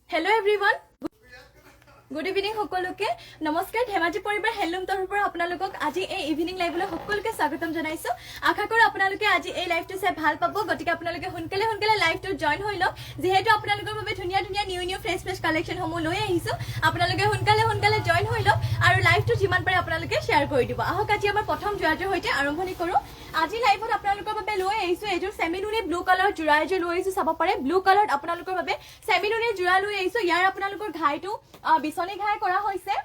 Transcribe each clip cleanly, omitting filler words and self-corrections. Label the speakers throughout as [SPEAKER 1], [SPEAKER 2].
[SPEAKER 1] Hello everyone. Good evening সকলোকে নমস্কাৰ ধেমাজি পৰিবাৰ হেলুম তৰফৰ আপোনালোকক আজি এই ইভিনিং লাইভলৈ সকলোকে স্বাগতম জনাইছো আশা কৰো আপোনালোকে আজি এই লাইভটো চাই ভাল পাব গতিকে আপোনালোকে সোনকালে লাইভটো জয়েন হৈ লওক যেহেতু আপোনালোকৰ বাবে ধুনিয়া নিউ ফ্ৰেছ কালেকচন সমূহ লৈ আহিছো আপোনালোকে সোনকালে জয়েন হৈ লওক আৰু লাইভটো যিমান পাৰে আপোনালোকে শেয়াৰ কৰি দিব আহক আজি আমাৰ প্ৰথম জোৰাটোৰ হৈতে আৰম্ভণি কৰো আজি লাইভত আপোনালোকৰ বাবে লৈ আহিছো এযোৰ সেমিনুনি ব্লু কালাৰ জোৰা এযোৰ লৈ আহিছো চাব পাৰে ব্লু কালাৰত আপোনালোকৰ বাবে সেমিনুনি জোৰা লৈ আহিছো ইয়াৰ আপোনালোকৰ ঘাইটো বিছনি ঘাই কৰা হৈছে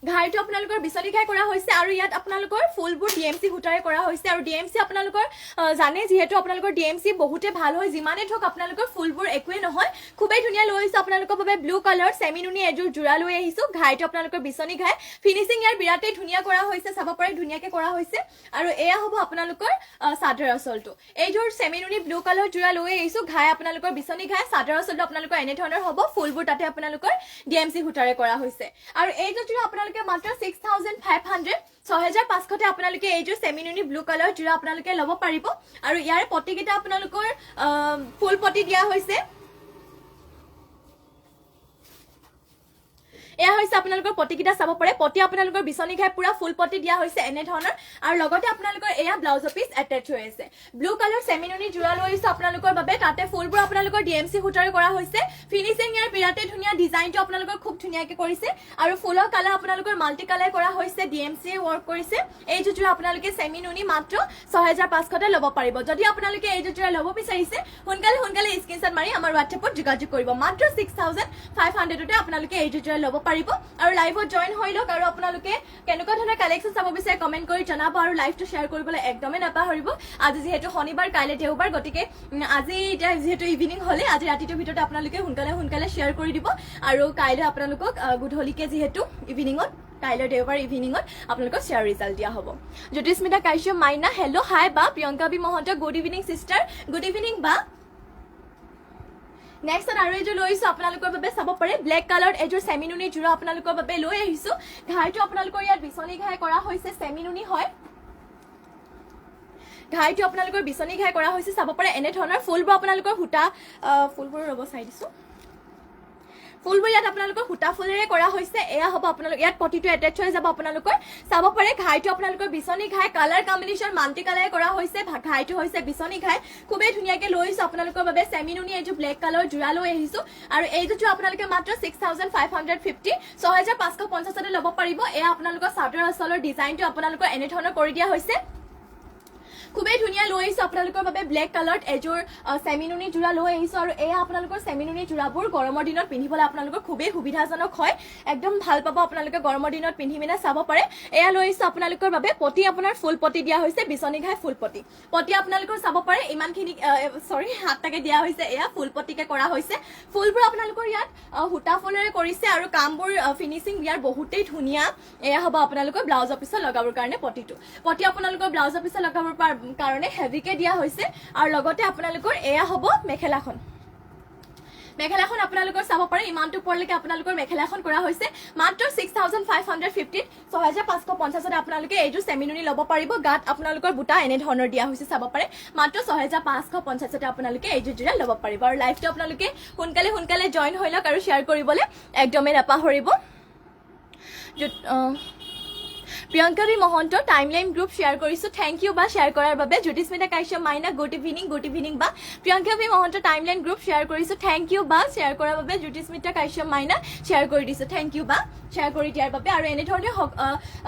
[SPEAKER 1] ঘাইটো আপোনালোকৰ বিছনি ঘাই কৰা হৈছে আৰু ইয়াত আপোনালোকৰ ফুলবোৰ ডিএমসি হুটাৰে কৰা হৈছে আৰু ডিএমসি আপোনালোকৰ জানে যেহেতু আপোনালোকৰ ডিএমসি বহুতে ভাল হয় যিমানে ঠক আপোনালোকৰ ফুলবোৰ একোৱে নহয় খুবেই ধুনিয়া লৈ আহিছো আপোনালোকৰ বাবে ব্লু কালাৰ সেমিনুনি এযোৰ জোৰা লৈ আহিছো ঘাইটো আপোনালোকৰ বিছনি ঘাই ফিনিশিং ইয়াৰ বিৰাটেই ধুনিয়া কৰা হৈছে চাব পাৰে ধুনিয়াকে কৰা হৈছে আৰু এয়া হ'ব আপোনালোকৰ সাদৰ আসলটো এইযোৰ সেমিনুনি ব্লু কালাৰ জোৰা লৈ আহিছো ঘাই আপোনালোকৰ বিছনি ঘাই সাদৰ আসলটো আপোনালোকৰ এনে ধৰণৰ হ'ব ফুলবোৰ তাতে আপোনালোকৰ ডিএমসি হুটাৰে কৰা হৈছে আৰু এইযোৰ জোৰা আপোনালোকৰ মাত্ৰ 6500 6500 আপোনালোকে এইযোৰ সেমিনুনি ব্লু কালাৰ জোৰা আপোনালোকে ল'ব পাৰিব আৰু ইয়াৰ পটিকেটা আপোনালোকৰ ফুল পটি দিয়া হৈছে এয়া হৈছে আপোনালোকৰ পটিকিটা চাব পাৰে পটি আপোনালোকৰ বিছনি ঘাই পুৰা ফুল পটি দিয়া হৈছে এনে ধৰণৰ আৰু লগতে আপোনালোকৰ এয়া ব্লাউজ পিস এটাচ হৈ আছে ব্লু কালাৰ সেমিনুনি জোৰা লৈ আহিছো আপোনালোকৰ বাবে তাতে ফুলবোৰ আপোনালোকৰ ডিএমসি হুটাৰ কৰা হৈছে ফিনিশিং ইয়াৰ বিৰাটে ধুনিয়া ডিজাইনটো আপোনালোকৰ খুব ধুনিয়াকে কৰিছে আৰু ফুলৰ কালাৰ আপোনালোকৰ মাল্টি কালাৰ কৰা হৈছে ডিএমসি ওয়াৰ্ক কৰিছে এই জোৰা আপোনালোকে সেমিনুনি মাত্ৰ 6500 ল'ব পাৰিব যদি আপোনালোকে এই জোৰা ল'ব বিচাৰিছে সোনকালে স্ক্ৰিনশ্বট মাৰি আমাৰ WhatsAppত যোগাযোগ কৰিব মাত্ৰ 6500 তে আপোনালোকে এই জোৰা ল'ব পাৰিব আৰু লাইভত জয়েন হৈ লওক আৰু আপোনালোকে কেনেকুৱা ধৰণৰ কালেকচন চাব বিচাৰে কমেন্ট কৰি জনাব আৰু লাইভটো শেয়াৰ কৰিবলৈ একদমে নাপাহৰিব আজি যেহেতু শনিবাৰ কাইলে দেওবাৰ গতিকে আজি এটা যেহেতু ইভিনিং হলে আজি ৰাতিটোৰ ভিতৰত আপোনালোকে সোনকালে শেয়াৰ কৰি দিব আৰু কাইলে আপোনালোকক গুধলিকে যেহেতু ইভিনিংত কাইলৈ দেওবাৰ ইভিনিংত আপোনালোকক শেয়াৰ ৰিজাল্ট দিয়া হ'ব জ্যোতিস্মিতা কাশ্যপ মাইনা হেল্লো হাই বা Priyanka B Mahanta good evening sister good evening বা নেক্সট আৰু এযোৰ লৈ আহিছো আপোনালোকৰ বাবে চাব পাৰে ব্লেক কালাৰ এযোৰ সেমিনুনি জোৰা আপোনালোকৰ বাবে লৈ আহিছো ঘাইটো আপোনালোকৰ ইয়াত বিছনি ঘাই কৰা হৈছে সেমিনুনি হয় ঘাইটো আপোনালোকৰ বিছনি ঘাই কৰা হৈছে চাব পাৰে এনে ধৰণৰ ফুলবোৰ আপোনালোকৰ হুটা ফুলবোৰ ৰব চাই দিছো ফুলবোৰ ইয়াত আপোনালোকৰ হুটা ফুলেৰে কৰা হৈছে এয়া হ'ব আপোনালোক ইয়াত পটিটো এটাচ হৈ যাব আপোনালোকৰ চাব পাৰে ঘাইটো আপোনালোকৰ বিছনি ঘাই কালাৰ কম্বিনেশন মাল্টি কালাৰ কৰা হৈছে ঘাইটো হৈছে বিছনি ঘাই খুবেই ধুনিয়াকে লৈছো আপোনালোকৰ বাবে সেমিনুনি এজো ব্লেক কালাৰ জোৰা লৈ আহিছো আৰু এই জোৰা আপোনালোকে মাত্ৰ 6550 6550 ল'ব পাৰিব এয়া আপোনালোকৰ সাদৰ আসলৰ ডিজাইনটো আপোনালোকৰ এনে ধৰণৰ কৰি দিয়া হৈছে খুবেই ধুনিয়া লৈ আহিছো আপোনালোকৰ বাবে ব্লেক কালাৰ এযোৰ সেমিনুনি জোৰা লৈ আহিছো আৰু এয়া আপোনালোকৰ সেমিনুনি জোৰাবোৰ গৰমৰ দিনত পিন্ধিবলৈ আপোনালোকৰ খুবেই সুবিধাজনক হয় একদম ভাল পাব আপোনালোকে গৰমৰ দিনত পিন্ধিমিনা চাব পাৰে এয়া লৈ আহিছো আপোনালোকৰ বাবে পটি আপোনাৰ ফুল পটি দিয়া হৈছে বিছনি ঘাই ফুল পটি আপোনালোকৰ চাব পাৰে ইমানখিনি সৰি হাতটাকে দিয়া হৈছে এয়া ফুল পটিকে কৰা হৈছে ফুলবোৰ আপোনালোকৰ ইয়াত হুটা ফুলেৰে কৰিছে আৰু কামবোৰ ফিনিশিং ইয়াৰ বহুতেই ধুনিয়া এয়া হ'ব আপোনালোকৰ ব্লাউজ পিছত লগাবৰ কাৰণে পটি আপোনালোকৰ ব্লাউজ পিছত লগাবৰ কাৰণে হেভিকে দিয়া হৈছে আৰু লগতে আপোনালোকৰ এয়া হ'ব মেখেলাখন আপোনালোকৰ চাব পাৰে ইমানটো পৰলৈকে আপোনালোকৰ মেখেলাখন কৰা হৈছে মাত্ৰ 6550 6550 আপোনালোকে এইটো সেমিনুনি ল'ব পাৰিব গাত আপোনালোকৰ বুটা এনে ধৰণৰ দিয়া হৈছে চাব পাৰে মাত্ৰ 6550 আপোনালোকে এইটো জোৰা ল'ব পাৰিব আৰু লাইভটো আপোনালোকে সোনকালে জয়েন হৈ লওক আৰু শেয়াৰ কৰিবলৈ একদমে নাপাহৰিব Priyanka B Mahanta timeline group share কৰিছো থ্যাংক ইউ বা শেয়াৰ কৰাৰ বাবে জ্যোতিস্মিতা কাশ্যপ মাইনা গুড ইভিনিং বা Priyanka B Mahanta timeline group share কৰিছো থ্যাংক ইউ বা শেয়াৰ কৰাৰ বাবে জ্যোতিস্মিতা কাশ্যপ মাইনা শেয়াৰ কৰি দিছো থ্যাংক ইউ বা শেয়াৰ কৰি দিয়াৰ বাবে আৰু এনে ধৰণে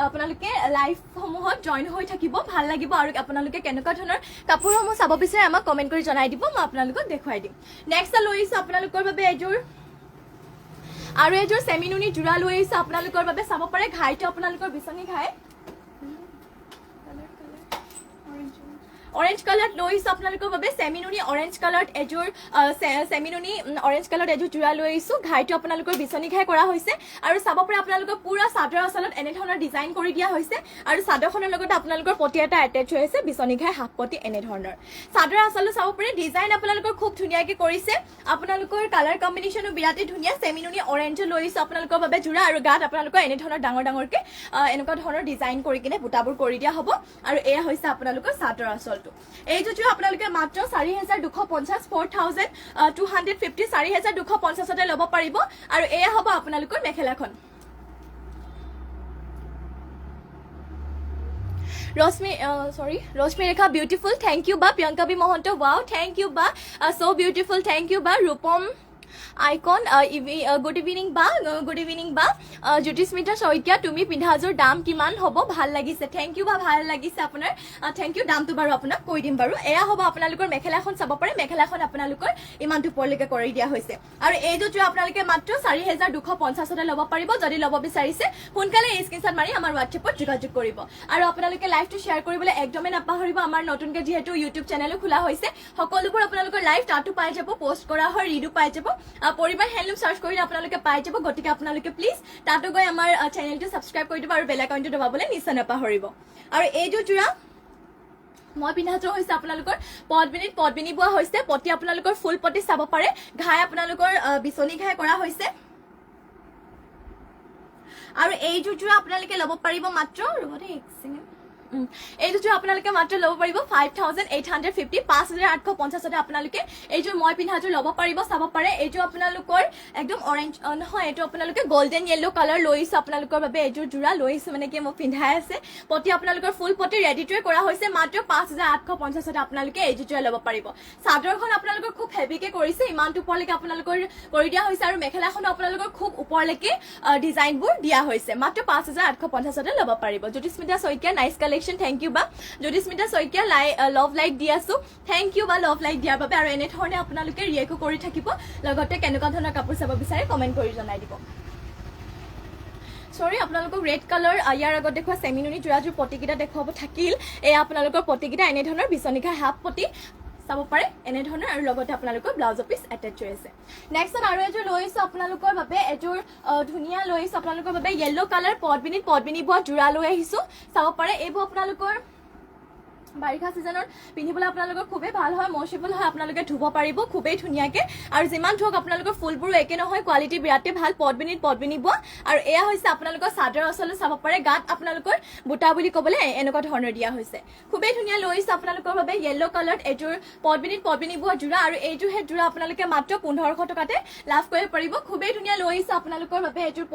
[SPEAKER 1] আপোনালোকে লাইভ সমূহত জয়েন হৈ থাকিব ভাল লাগিব আৰু আপোনালোকে কেনেকুৱা ধৰণৰ কাপোৰসমূহ চাব বিচাৰে আমাক কমেন্ট কৰি জনাই দিব মই আপোনালোকক দেখুৱাই দিম নেক্সট লৈ আহিছো আপোনালোকৰ বাবে এযোৰ আৰু এযোৰ সেমিনুনি জোৰা লৈ আহিছো আপোনালোকৰ বাবে চাব পাৰে ঘাইটো আপোনালোকৰ বিছনি ঘাই অৰেঞ্জ কালাৰ লৈ আহিছো আপোনালোকৰ বাবে সেমিনুনি অৰেঞ্জ কালাৰ এযোৰ সেমিনুনি অৰেঞ্জ কালাৰ এযোৰ জোৰা লৈ আহিছো ঘাইটো আপোনালোকৰ বিছনি ঘাই কৰা হৈছে আৰু চাব পাৰে আপোনালোকৰ পুৰা সাদৰ আসলত এনে ধৰণৰ ডিজাইন কৰি দিয়া হৈছে আৰু সাদৰখনৰ লগতে আপোনালোকৰ পটি এটা এটাচ হৈ আছে বিছনি ঘাই হাফ পটি এনে ধৰণৰ সাদৰ আসলত চাব পাৰে ডিজাইন আপোনালোকৰ খুব ধুনিয়াকে কৰিছে আপোনালোকৰ কালাৰ কম্বিনেশনো বিৰাটে ধুনিয়া সেমিনুনি অৰেঞ্জ লৈ আহিছো আপোনালোকৰ বাবে জোৰা আৰু গাত আপোনালোকৰ এনে ধৰণৰ ডাঙৰকে এনেকুৱা ধৰণৰ ডিজাইন কৰি কিনে বুটাবোৰ কৰি দিয়া হ'ব আৰু এয়া হৈছে আপোনালোকৰ সাদৰ আসল জোৰাটো আপোনালোকে মাত্ৰ 4250 4250 4250তে ল'ব পাৰিব আৰু এয়া হ'ব আপোনালোকৰ মেখেলাখন Roshmi Rekha, beautiful. Thank you, ba. Priyanka B. Mohanto, wow. Thank you, ba. So beautiful. Thank you, ba. Rupam Icon, good evening, ba. Good evening, ba. Jyotismita Soikia, tumi pindhajor dam kiman hobo bhal lagise. Thank you, ba. Bhal lagise apunar. Thank you, dam tu baru apunak koi dim baru. Eya hobo apnalokor mekhelakhon sabo pare. Mekhelakhon apnalokor iman tu porleke kori dia hoise. Aru ei jo apnaloke matro 4250 তে লব পাৰিব যদি লব বিচাৰিছে সোনকালে এই screenshot মাৰি আমাৰ WhatsApp-ত যোগাযোগ কৰিব আৰু আপোনালোকে লাইভটো শ্বেয়াৰ কৰিবলৈ একদমে নাপাহৰিব আমাৰ নতুনকৈ যেহেতু YouTube চেনেলো খোলা হৈছে সকলোবোৰ আপোনালোকৰ লাইভ তাতো পাই যাব পোষ্ট কৰা হয় ৰিডু পাই যাব পৰিবাৰ হেণ্ডলুম সাৰ্চ কৰিলে আপোনালোকে পাই যাব গতিকে আপোনালোকে প্লিজ তাতো গৈ আমাৰ চেনেলটো সাবস্ক্ৰাইব কৰি দিব আৰু বেল আইকনটো দবাবলৈ নিশ্চয় নাপাহৰিব আৰু এই জোৰা মই পিন্ধাটো হৈছে আপোনালোকৰ পদ্মিনী বোৱা হৈছে পটি আপোনালোকৰ ফুল পটি চাব পাৰে ঘাই আপোনালোকৰ বিচনি ঘাই কৰা হৈছে আৰু এই জোৰা আপোনালোকে ল'ব পাৰিব মাত্ৰ ৰবৰে এক সেকেন্ড এই জোৰা আপোনালোকে মাত্ৰ ল'ব পাৰিব 5850 5850 তে আপোনালোকে এই জোৰ মই পিন্ধাটো ল'ব পাৰিব চাব পাৰে এই জোৰ আপোনালোকৰ একদম অৰেঞ্জ নহয় এটো আপোনালোকে গোল্ডেন ইয়েলো কালাৰ লৈছে আপোনালোকৰ বাবে এই জোৰা লৈছে মানে কি মই পিন্ধাই আছে পটি আপোনালোকৰ ফুল পটি ৰেডি টু কৰা হৈছে মাত্ৰ 5850 তে আপোনালোকে এই জোৰা ল'ব পাৰিব চাদৰখন আপোনালোকৰ খুব হেভিকে কৰিছে ইমানটো ওপৰলৈকে আপোনালোকৰ কৰি দিয়া হৈছে আৰু মেখেলাখন আপোনালোকৰ খুব ওপৰলৈকে ডিজাইনবোৰ দিয়া হৈছে মাত্ৰ 5850 তে ল'ব পাৰিব Jyotismita Saikia nice Thank you, ba. Jyotismita Soikia, love like diasu. Thank you, ba. Love like dia, ba. Aru ene thorne apnaloke react kori thakibo. Logote kenuka dhৰণৰ কাপোৰ চাব বিচাৰে কমেন্ট কৰি জনাই দিব। Sorry, আপোনালোকক red color ইয়াৰ আগত দেখুৱা সেমিনুনি জোৰাজোৰ পটিকিটা দেখুৱাব থাকিল। এই আপোনালোকৰ পটিকিটা এনে ধৰণৰ বিচনিখা হাফ পটি চাব পাৰে এনে ধৰণৰ আৰু লগতে আপোনালোকৰ ব্লাউজ পিস এটাচ হৈছে নেক্সট আৰু এজোৰ লৈছো আপোনালোকৰ বাবে এজোৰ ধুনিয়া লৈছো আপোনালোকৰ বাবে yellow color পদ্মিনী বোৱা জোৰা লৈ আহিছো চাব পাৰে এইবোৰ আপোনালোকৰ বাৰিষা সিজনত পিন্ধিবলৈ আপোনালোকৰ খুবেই ভাল হয় মৌচুবল হয় আপোনালোকে ধুব পাৰিব খুবেই ধুনিয়াকে আৰু যিমান ধুক আপোনালোকৰ ফুলবোৰ একে নহয় কোৱালিটি বিৰাতে ভাল পদ্মিনী বোৱা আৰু এয়া হৈছে আপোনালোকৰ চাদৰ অসল চাব পাৰে গাত আপোনালোকৰ বুটা বুলি ক'বলৈ এনেকুৱা ধৰণৰ দিয়া হৈছে খুবেই ধুনিয়া লৈছে আপোনালোকৰ বাবে yellow color এজোৰ পদ্মিনী বোৱা জোৰা আৰু এইজোৰ হে জোৰা আপোনালোকে মাত্ৰ 1500 টকাতে লাভ কৰিব পাৰিব খুবেই ধুনিয়া লৈছে আপোনালোকৰ বাবে এজোৰ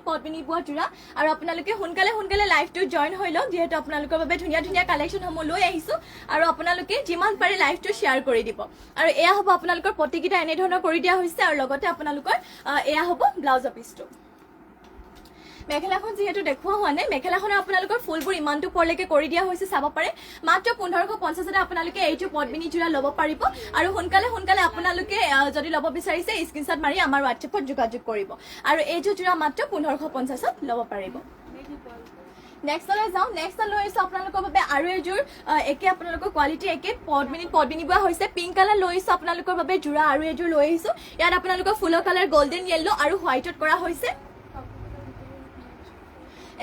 [SPEAKER 1] পদ্মিনী বোৱা জোৰা আৰু আপোনালোকে সোনকালে লাইভটো জয়েন হৈ লওক যেহেতু আপোনালোকৰ বাবে ধুনিয়া কালেকচন সমূহ লৈ আৰু আপোনালোকে যিমান পাৰে লাইভটো শেয়াৰ কৰি দিব আৰু এয়া হ'ব আপোনালোকৰ পটিকিটা এনে ধৰণৰ কৰি দিয়া হৈছে আৰু লগতে আপোনালোকৰ এয়া হ'ব ব্লাউজ পিসটো মেখেলাখন যেহেতু দেখুৱা হোৱা নাই মেখেলাখনৰ আপোনালোকৰ ফুলবোৰ ইমানটো পৰলৈকে কৰি দিয়া হৈছে চাব পাৰে মাত্ৰ 1550 তে আপোনালোকে এইটো পদ্মিনী জোৰা ল'ব পাৰিব আৰু সোনকালে আপোনালোকে যদি ল'ব বিচাৰিছে স্ক্ৰিনশ্বট মাৰি আমাৰ WhatsApp-ত যোগাযোগ কৰিব আৰু এইটো জোৰা মাত্ৰ 1550 ত ল'ব পাৰিব নেক্সট লৈ যাও নেক্সট লৈ আছো আপোনালোকৰ বাবে আৰু এজোৰ একে আপোনালোকৰ কোৱালিটি একে পদ্মিনী বোৱা হৈছে পিংক কালাৰ লৈ আছো আপোনালোকৰ বাবে জোৰা আৰু এজোৰ লৈ আহিছো ইয়াত আপোনালোকৰ ফুলৰ কালাৰ গোল্ডেন ইয়েলো আৰু হোৱাইটত কৰা হৈছে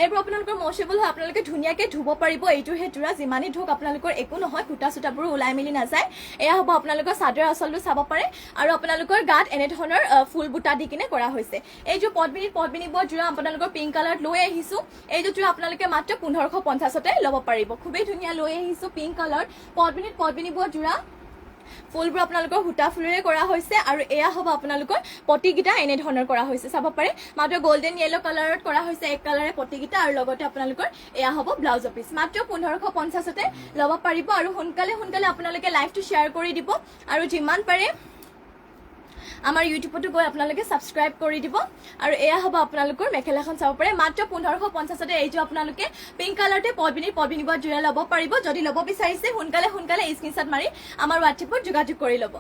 [SPEAKER 1] এইবোৰ আপোনালোকৰ মৌচুবল হয় আপোনালোকে ধুনিয়াকে ধুব পাৰিব এইজোৰ হে জোৰা যিমানে ধুক আপোনালোকৰ একো নহয় কুটা সুটাবোৰ ওলাই মিলি নাযায় এয়া হ'ব আপোনালোকৰ চাদৰ আচলটো চাব পাৰে আৰু আপোনালোকৰ গাত এনে ধৰণৰ ফুল বুটা দি কিনে কৰা হৈছে এইজোৰ পদ্মিনী বোৱা জোৰা আপোনালোকৰ পিংক কালাৰত লৈ আহিছো এইজোৰ জোৰা আপোনালোকে মাত্ৰ 1550 তে ল'ব পাৰিব খুবেই ধুনিয়া লৈ আহিছো পিংক কালাৰ পদ্মিনী বোৱা জোৰা ফুলবোৰ আপোনালোকৰ হুটা ফুলেৰে কৰা হৈছে আৰু এয়া হ'ব আপোনালোকৰ পটিকিটা এনে ধৰণৰ কৰা হৈছে চাব পাৰে মাত্ৰ গোল্ডেন ইয়েলো কালাৰত কৰা হৈছে এক কালাৰে পটিকিটা আৰু লগতে আপোনালোকৰ এয়া হ'ব ব্লাউজ পিস মাত্ৰ 1550 তে ল'ব পাৰিব আৰু সোনকালে আপোনালোকে লাইভটো শেয়াৰ কৰি দিব আৰু যিমান পাৰে আমাৰ ইউটিউবতো গৈ আপোনালোকে সাবস্ক্ৰাইব কৰি দিব আৰু এয়া হ'ব আপোনালোকৰ মেখেলাখন চাব পাৰে মাত্ৰ 1550 তে এইটো আপোনালোকে পিংক কালাৰতে পদ্মিনী বোৱা জোৰা ল'ব পাৰিব যদি ল'ব বিচাৰিছে সোনকালে স্ক্ৰিনশ্বট মাৰি আমাৰ WhatsApp-ত যোগাযোগ কৰি ল'ব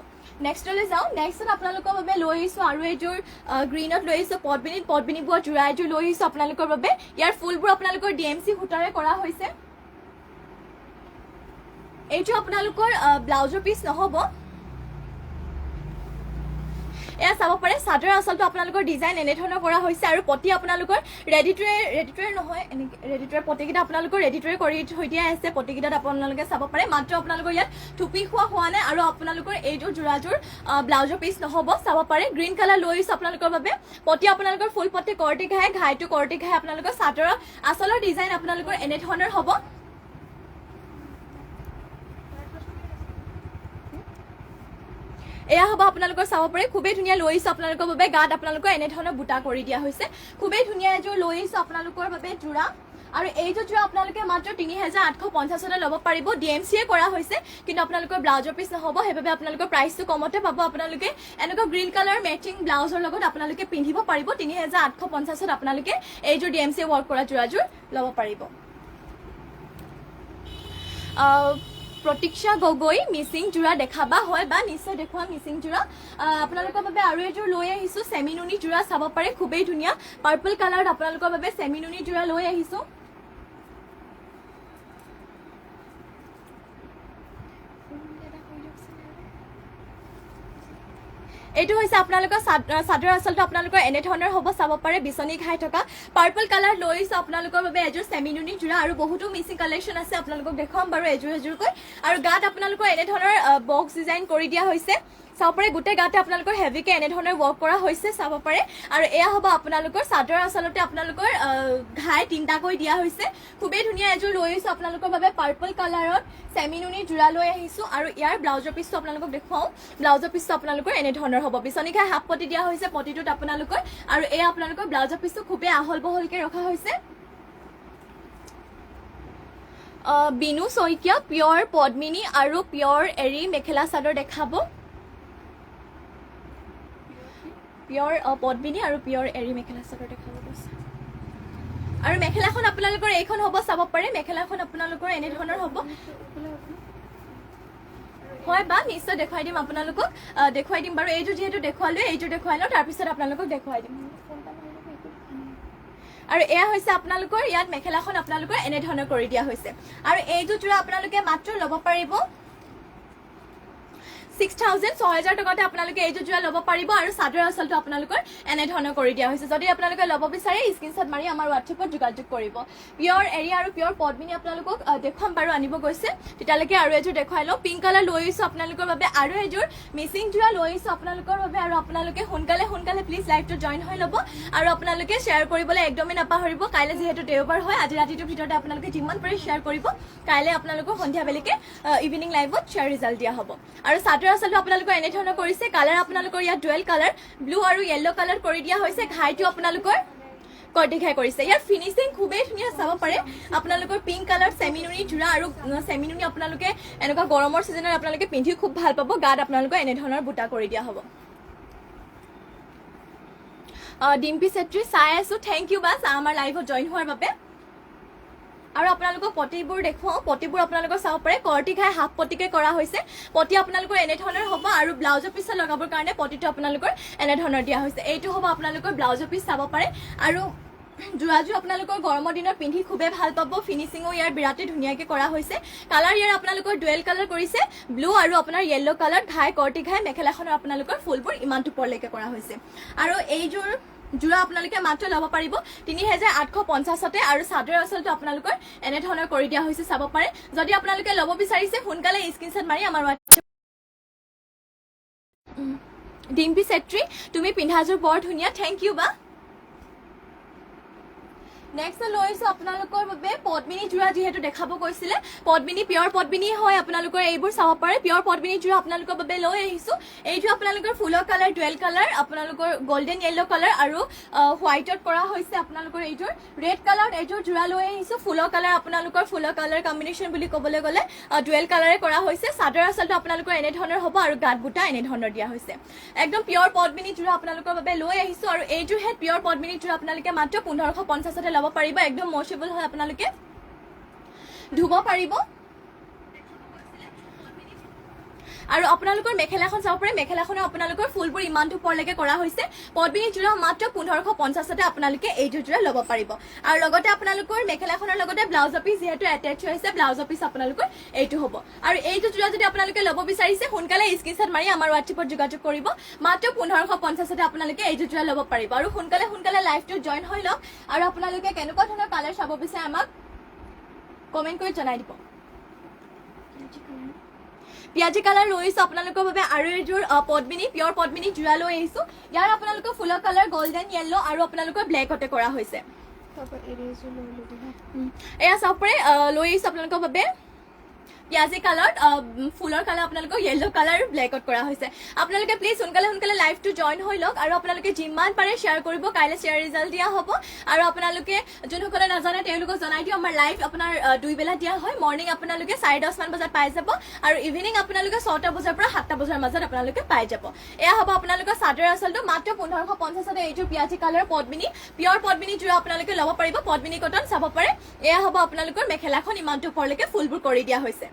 [SPEAKER 1] নেক্সট লৈ যাও নেক্সট আপোনালোকৰ বাবে লৈ আহিছো আৰু এজোৰ গ্ৰীনত লৈ আহিছো পদ্মিনী বোৱা জোৰা এজোৰ লৈ আহিছো আপোনালোকৰ বাবে ইয়াৰ ফুলবোৰ আপোনালোকৰ DMC সূতাৰে কৰা হৈছে এইটো আপোনালোকৰ ব্লাউজৰ পিস নহব এয়া চাব পাৰে চাদৰ আচলটো আপোনালোকৰ ডিজাইন এনে ধৰণৰ কৰা হৈছে আৰু পটি আপোনালোকৰ ৰেডি টুৱে নহয় ৰেডি টুৱে পটিকিটা আপোনালোকৰ ৰেডি টুৱে কৰি থৈ দিয়া আছে পটিকিটাত আপোনালোকে চাব পাৰে মাত্ৰ আপোনালোকৰ ইয়াত থুপি হোৱা নাই আৰু আপোনালোকৰ এইটো জোৰাজোৰ ব্লাউজৰ পিস নহব চাব পাৰে গ্ৰীণ কালাৰ লৈছো আপোনালোকৰ বাবে পটি আপোনালোকৰ ফুল পটি কৰটি ঘাইটো কৰটি ঘাই আপোনালোকৰ চাদৰ আচলৰ ডিজাইন আপোনালোকৰ এনে ধৰণৰ হ'ব এয়া হ'ব আপোনালোকৰ চাব পাৰে খুবেই ধুনীয়া লৈ আহিছোঁ আপোনালোকৰ বাবে গাত আপোনালোকৰ এনেধৰণৰ বুটা কৰি দিয়া হৈছে খুবেই ধুনীয়া এযোৰ লৈ আহিছোঁ আপোনালোকৰ বাবে যোৰা আৰু এইযোৰ যোৰা আপোনালোকে মাত্ৰ ৩,৮৫০ ল'ব পাৰিব DMCA কৰা হৈছে কিন্তু আপোনালোকৰ ব্লাউজৰ পিছ নহ'ব সেইবাবে আপোনালোকৰ প্ৰাইচটো কমতে পাব আপোনালোকে এনেকুৱা গ্ৰীণ কালাৰ মেচিং ব্লাউজৰ লগত আপোনালোকে পিন্ধিব পাৰিব ৩,৮৫০ত আপোনালোকে এইযোৰ DMCA ৱৰ্ক কৰা যোৰাযোৰ ল'ব পাৰিব প্ৰতীক্ষা গগৈ মিচিং যোৰা দেখাবা হয় বা নিশ্চয় দেখুৱা মিচিং যোৰা আপোনালোকৰ বাবে আৰু এযোৰ লৈ আহিছোঁ চেমিনুনি যোৰা চাব পাৰে খুবেই ধুনীয়া পাৰ্পল কালাৰত আপোনালোকৰ বাবে চেমিনুনি যোৰা লৈ আহিছোঁ এইটো হৈছে আপোনালোকৰ চাদৰ আচলতে আপোনালোকৰ এনেধৰণৰ হ'ব চাব পাৰে বিচনী ঘাই থকা পাৰ্পল কালাৰ লৈ আহিছোঁ আপোনালোকৰ বাবে এযোৰ চেমিনুনি যোৰা আৰু বহুতো মিচিং কালেকশ্যন আছে আপোনালোকক দেখুৱাম বাৰু এযোৰকৈ আৰু গাত আপোনালোকৰ এনেধৰণৰ বক্স ডিজাইন কৰি দিয়া হৈছে চাব পাৰে গোটেই গাতে আপোনালোকৰ হেভিকে এনেধৰণৰ ৱৰ্ক কৰা হৈছে চাব পাৰে আৰু এয়া হ'ব আপোনালোকৰ চাদৰ আচলতে আপোনালোকৰ ঘাই তিনিটাকৈ দিয়া হৈছে খুবেই ধুনীয়া এযোৰ লৈ আহিছোঁ আপোনালোকৰ বাবে পাৰ্পল কালাৰত চেমিনুনি যোৰা লৈ আহিছোঁ আৰু ইয়াৰ ব্লাউজৰ পিচটো আপোনালোকক দেখুৱাওঁ ব্লাউজৰ পিচটো আপোনালোকৰ এনেধৰণৰ হ'ব বিচনী ঘাই হাফ পতি দিয়া হৈছে পতিটোত আপোনালোকৰ আৰু এয়া আপোনালোকৰ ব্লাউজৰ পিচটো খুবেই আহল বহলকৈ ৰখা হৈছে বিনু শইকীয়া পিয়ৰ পদ্মিনী আৰু পিয়ৰ এৰী মেখেলা চাদৰ দেখাব পিয়ৰ পদ্মিনী আৰু পিয়ৰ এৰী মেখেলা চাদৰ দেখাব কৈছে আৰু মেখেলাখন আপোনালোকৰ এইখন হ'ব চাব পাৰে মেখেলাখন আপোনালোকৰ এনেধৰণৰ হ'ব হয় বা নিশ্চয় দেখুৱাই দিম আপোনালোকক দেখুৱাই দিম বাৰু এইযোৰ যিহেতু দেখুৱালোঁ এইযোৰ দেখুৱাই লওঁ তাৰপিছত আপোনালোকক দেখুৱাই দিম আৰু এয়া হৈছে আপোনালোকৰ ইয়াত মেখেলাখন আপোনালোকৰ এনেধৰণৰ কৰি দিয়া হৈছে আৰু এইযোৰ যোৰা আপোনালোকে মাত্ৰ ল'ব পাৰিব 6,000 টকাতে আপোনালোকে এইযোৰ যোৰা ল'ব পাৰিব আৰু চাদৰ আচলটো আপোনালোকৰ এনেধৰণৰ কৰি দিয়া হৈছে যদি আপোনালোকে ল'ব বিচাৰে স্ক্ৰীনশ্বট মাৰি আমাৰ হোৱাটছএপত যোগাযোগ কৰিব পিয়ৰ এৰী আৰু পিয়ৰ পদ্মিনী আপোনালোকক দেখুৱাম বাৰু আনিব গৈছে তেতিয়ালৈকে আৰু এযোৰ দেখুৱাই লওঁ পিংক কালাৰ লৈ আহিছোঁ আপোনালোকৰ বাবে আৰু এযোৰ মিচিং যোৰা লৈ আহিছোঁ আপোনালোকৰ বাবে আৰু আপোনালোকে সোনকালে প্লিজ লাইভটো জইন হৈ ল'ব আৰু আপোনালোকে শ্বেয়াৰ কৰিবলৈ একদমেই নাপাহৰিব কাইলৈ যিহেতু দেওবাৰ হয় আজি ৰাতিটোৰ ভিতৰতে আপোনালোকে যিমান পাৰে শ্বেয়াৰ কৰিব কাইলৈ আপোনালোকৰ সন্ধিয়া বেলিকে ইভিনিং লাইভত শ্বেয়াৰ ৰিজাল্ট দিয়া হ'ব আৰু চাদৰ আচলতে আপোনালোকৰ এনেধৰণৰ কৰিছে কালাৰ আপোনালোকৰ ইয়াত ডুৱেল কালাৰ ব্লু আৰু য়েল্লো কালাৰ কৰি দিয়া হৈছে ঘাইটো আপোনালোকৰ কৰ্টি ঘাই কৰিছে ইয়াৰ ফিনিচিং খুবেই ধুনীয়া চাব পাৰে আপোনালোকৰ পিংক কালাৰ চেমিনুনি যোৰা আৰু চেমিনুনি আপোনালোকে এনেকুৱা গৰমৰ ছিজনত আপোনালোকে পিন্ধি খুব ভাল পাব গাত আপোনালোকৰ এনেধৰণৰ বুটা কৰি দিয়া হ'ব ডিম্পি চেত্ৰী চাই আছোঁ থেংক ইউ বাছ আমাৰ লাইভত জইন হোৱাৰ বাবে আৰু আপোনালোকক পটিবোৰ দেখুৱাওঁ পটিবোৰ আপোনালোকৰ চাব পাৰে কৰ্টি ঘাই হাফ পটিকে কৰা হৈছে পটি আপোনালোকৰ এনেধৰণৰ হ'ব আৰু ব্লাউজৰ পিছত লগাবৰ কাৰণে পটিটো আপোনালোকৰ এনেধৰণৰ দিয়া হৈছে এইটো হ'ব আপোনালোকৰ ব্লাউজৰ পিছ চাব পাৰে আৰু যোৰাযোৰ আপোনালোকৰ গৰমৰ দিনত পিন্ধি খুবেই ভাল পাব ফিনিচিঙো ইয়াৰ বিৰাটেই ধুনীয়াকৈ কৰা হৈছে কালাৰ ইয়াৰ আপোনালোকৰ ডুৱেল কালাৰ কৰিছে ব্লু আৰু আপোনাৰ য়েল্লো কালাৰ ঘাই কৰ্টি ঘাই মেখেলাখনৰ আপোনালোকৰ ফুলবোৰ ইমানটো পৰলৈকে কৰা হৈছে আৰু এইযোৰ যোৰা আপোনালোকে মাত্ৰ ল'ব পাৰিব ৩,৮৫০তে আৰু চাদৰ আচলতে আপোনালোকৰ এনেধৰণৰ কৰি দিয়া হৈছে চাব পাৰে যদি আপোনালোকে ল'ব বিচাৰিছে সোনকালে স্ক্ৰীনশ্বট মাৰি আমাৰ হোৱাটছএপ ডিম্পি চেত্ৰী তুমি পিন্ধাযোৰ বৰ ধুনীয়া থেংক ইউ বা নেক্সট লৈ আহিছোঁ আপোনালোকৰ বাবে পদ্মিনী যোৰা যিহেতু দেখাব কৈছিলে পদ্মিনী পিয়ৰ পদ্মিনী হয় আপোনালোকৰ এইবোৰ চাব পাৰে পিয়ৰ পদ্মিনী যোৰা আপোনালোকৰ বাবে লৈ আহিছোঁ এইযোৰ আপোনালোকৰ ফুলৰ কালাৰ ডুৱেল কালাৰ আপোনালোকৰ গল্ডেন য়েল্লো কালাৰ আৰু হোৱাইটত কৰা হৈছে আপোনালোকৰ এইযোৰ ৰেড কালাৰ এইযোৰ যোৰা লৈ আহিছোঁ ফুলৰ কালাৰ আপোনালোকৰ ফুলৰ কালাৰ কম্বিনেশ্যন বুলি ক'বলৈ গ'লে ডুৱেল কালাৰে কৰা হৈছে চাদৰ আচলতে আপোনালোকৰ এনেধৰণৰ হ'ব আৰু গাত বুটা এনেধৰণৰ দিয়া হৈছে একদম পিয়ৰ পদ্মিনী যোৰা আপোনালোকৰ বাবে লৈ আহিছোঁ আৰু এইযোৰহে পিয়ৰ পদ্মিনী যোৰা আপোনালোকে মাত্ৰ ১৫৫০তে ল'ব পাৰিব একদম মচেবল হয় আপোনালোকে ধুব পাৰিব আৰু আপোনালোকৰ মেখেলাখন চাব পাৰে মেখেলাখনৰ আপোনালোকৰ ফুলবোৰ ইমানটো ওপৰলৈকে কৰা হৈছে পদ্মিনী যোৰা মাত্ৰ ১৫৫০তে আপোনালোকে এইযোৰ যোৰা ল'ব পাৰিব আৰু লগতে আপোনালোকৰ মেখেলাখনৰ লগতে ব্লাউজৰ পিচ যিহেতু এটেচ হৈছে ব্লাউজৰ পিচ আপোনালোকৰ এইটো হ'ব আৰু এইটো যোৰা যদি আপোনালোকে ল'ব বিচাৰিছে সোনকালে স্ক্ৰীনশ্বট মাৰি আমাৰ হোৱাটছএপত যোগাযোগ কৰিব মাত্ৰ ১৫৫০তে আপোনালোকে এইযোৰ যোৰা ল'ব পাৰিব আৰু সোনকালে লাইভটো জইন হৈ লওক আৰু আপোনালোকে কেনেকুৱা ধৰণৰ কালাৰ চাব বিচাৰে আমাক কমেণ্ট কৰি জনাই দিব পিয়াজি কালাৰ লৈ আহিছোঁ আপোনালোকৰ বাবে আৰু এযোৰ পদ্মিনী পিয়ৰ পদ্মিনী যোৰা লৈ আহিছোঁ ইয়াৰ আপোনালোকৰ ফুলৰ কালাৰ গল্ডেন য়েল্লো আৰু আপোনালোকৰ ব্লেকতে কৰা হৈছে এয়া চাব পাৰে লৈ আহিছোঁ আপোনালোকৰ বাবে পিয়াজি কালাৰত ফুলৰ কালাৰ আপোনালোকক য়েল্লো কালাৰ ব্লেকত কৰা হৈছে আপোনালোকে প্লিজ সোনকালে লাইভটো জইন হৈ লওক আৰু আপোনালোকে যিমান পাৰে শ্বেয়াৰ কৰিব কাইলৈ শ্বেয়াৰ ৰিজাল্ট দিয়া হ'ব আৰু আপোনালোকে যোনসকলে নাজানে তেওঁলোকক জনাই দিওঁ আমাৰ লাইভ আপোনাৰ 2 বেলা দিয়া হয় মৰ্নিং আপোনালোকে 10:30 মান বজাত পাই যাব আৰু ইভিনিং আপোনালোকে 6টা বজাৰ পৰা 7টা বজাৰ মাজত আপোনালোকে পাই যাব এয়া হ'ব আপোনালোকৰ চাদৰ আচলটো মাত্ৰ 1550 এইটো পিয়াজি কালাৰ পদ্মিনী পিয়ৰ পদ্মিনী যোৰা আপোনালোকে ল'ব পাৰিব পদ্মিনী কটন চাব পাৰে এয়া হ'ব আপোনালোকৰ মেখেলাখন ইমানটো ওপৰলৈকে ফুলবোৰ কৰি দিয়া হৈছে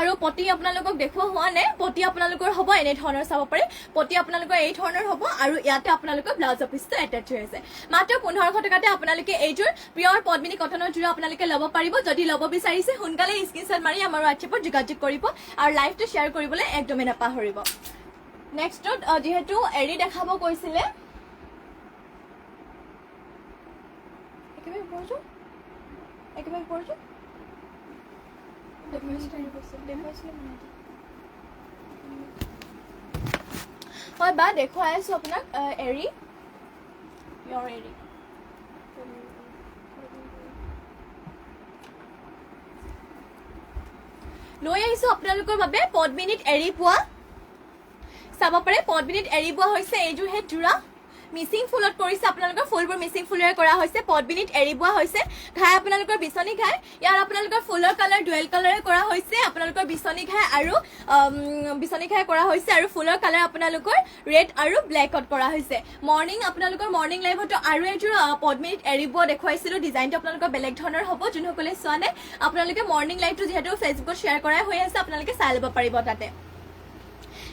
[SPEAKER 1] আৰু পটি আপোনালোকক দেখুৱা হোৱা নাই পটি আপোনালোকৰ হ'ব এনে ধৰণৰ চাব পাৰে পটি আপোনালোকৰ এই ধৰণৰ হ'ব আৰু ইয়াতে আপোনালোকৰ ব্লাউজ পিচটো এটাচ হৈ আছে মাত্ৰ 1500 টকাতে আপোনালোকে এইযোৰ পিয়ৰ পদ্মিনী কটনৰ যোৰা আপোনালোকে ল'ব পাৰিব যদি ল'ব বিচাৰিছে সোনকালে স্ক্ৰিনশ্বট মাৰি আমাৰ WhatsApp-ত যোগাযোগ কৰিব আৰু লাইভটো শ্বেয়াৰ কৰিবলৈ একদমেই নাপাহৰিব নেক্সটত যেহেতু এৰি দেখাব কৈছিলে একেবাৰে পৰছো হয় বা দেখুৱাই আছো আপোনাক এৰি পিয়ৰ এৰি লৈ আহিছো আপোনালোকৰ বাবে পদ্মিনীত এৰি পোৱা চাব পাৰে পদ্মিনীত এৰি পোৱা হৈছে এইযোৰ হে যোৰা মিচিং ফুলত কৰিছে আপোনালোকৰ ফুলবোৰ মিচিং ফুলেৰে কৰা হৈছে পদ্মিনীত এৰি পোৱা হৈছে ঘাই আপোনালোকৰ বিচনী ঘাই ইয়াৰ আপোনালোকৰ ফুলৰ কালাৰ ডুৱেল কালাৰে কৰা হৈছে আপোনালোকৰ বিচনী ঘাই কৰা হৈছে আৰু ফুলৰ কালাৰ আপোনালোকৰ ৰেড আৰু ব্লেকত কৰা হৈছে মৰ্নিং আপোনালোকৰ মৰ্নিং লাইভতো আৰু এযোৰ পদ্মিনীত এৰি পোৱা দেখুৱাইছিলো ডিজাইনটো আপোনালোকৰ বেলেগ ধৰণৰ হ'ব যোনসকলে চোৱা নাই আপোনালোকে মৰ্নিং লাইভটো যিহেতু ফেচবুকত শ্বেয়াৰ কৰাই হৈ আছে আপোনালোকে চাই ল'ব পাৰিব তাতে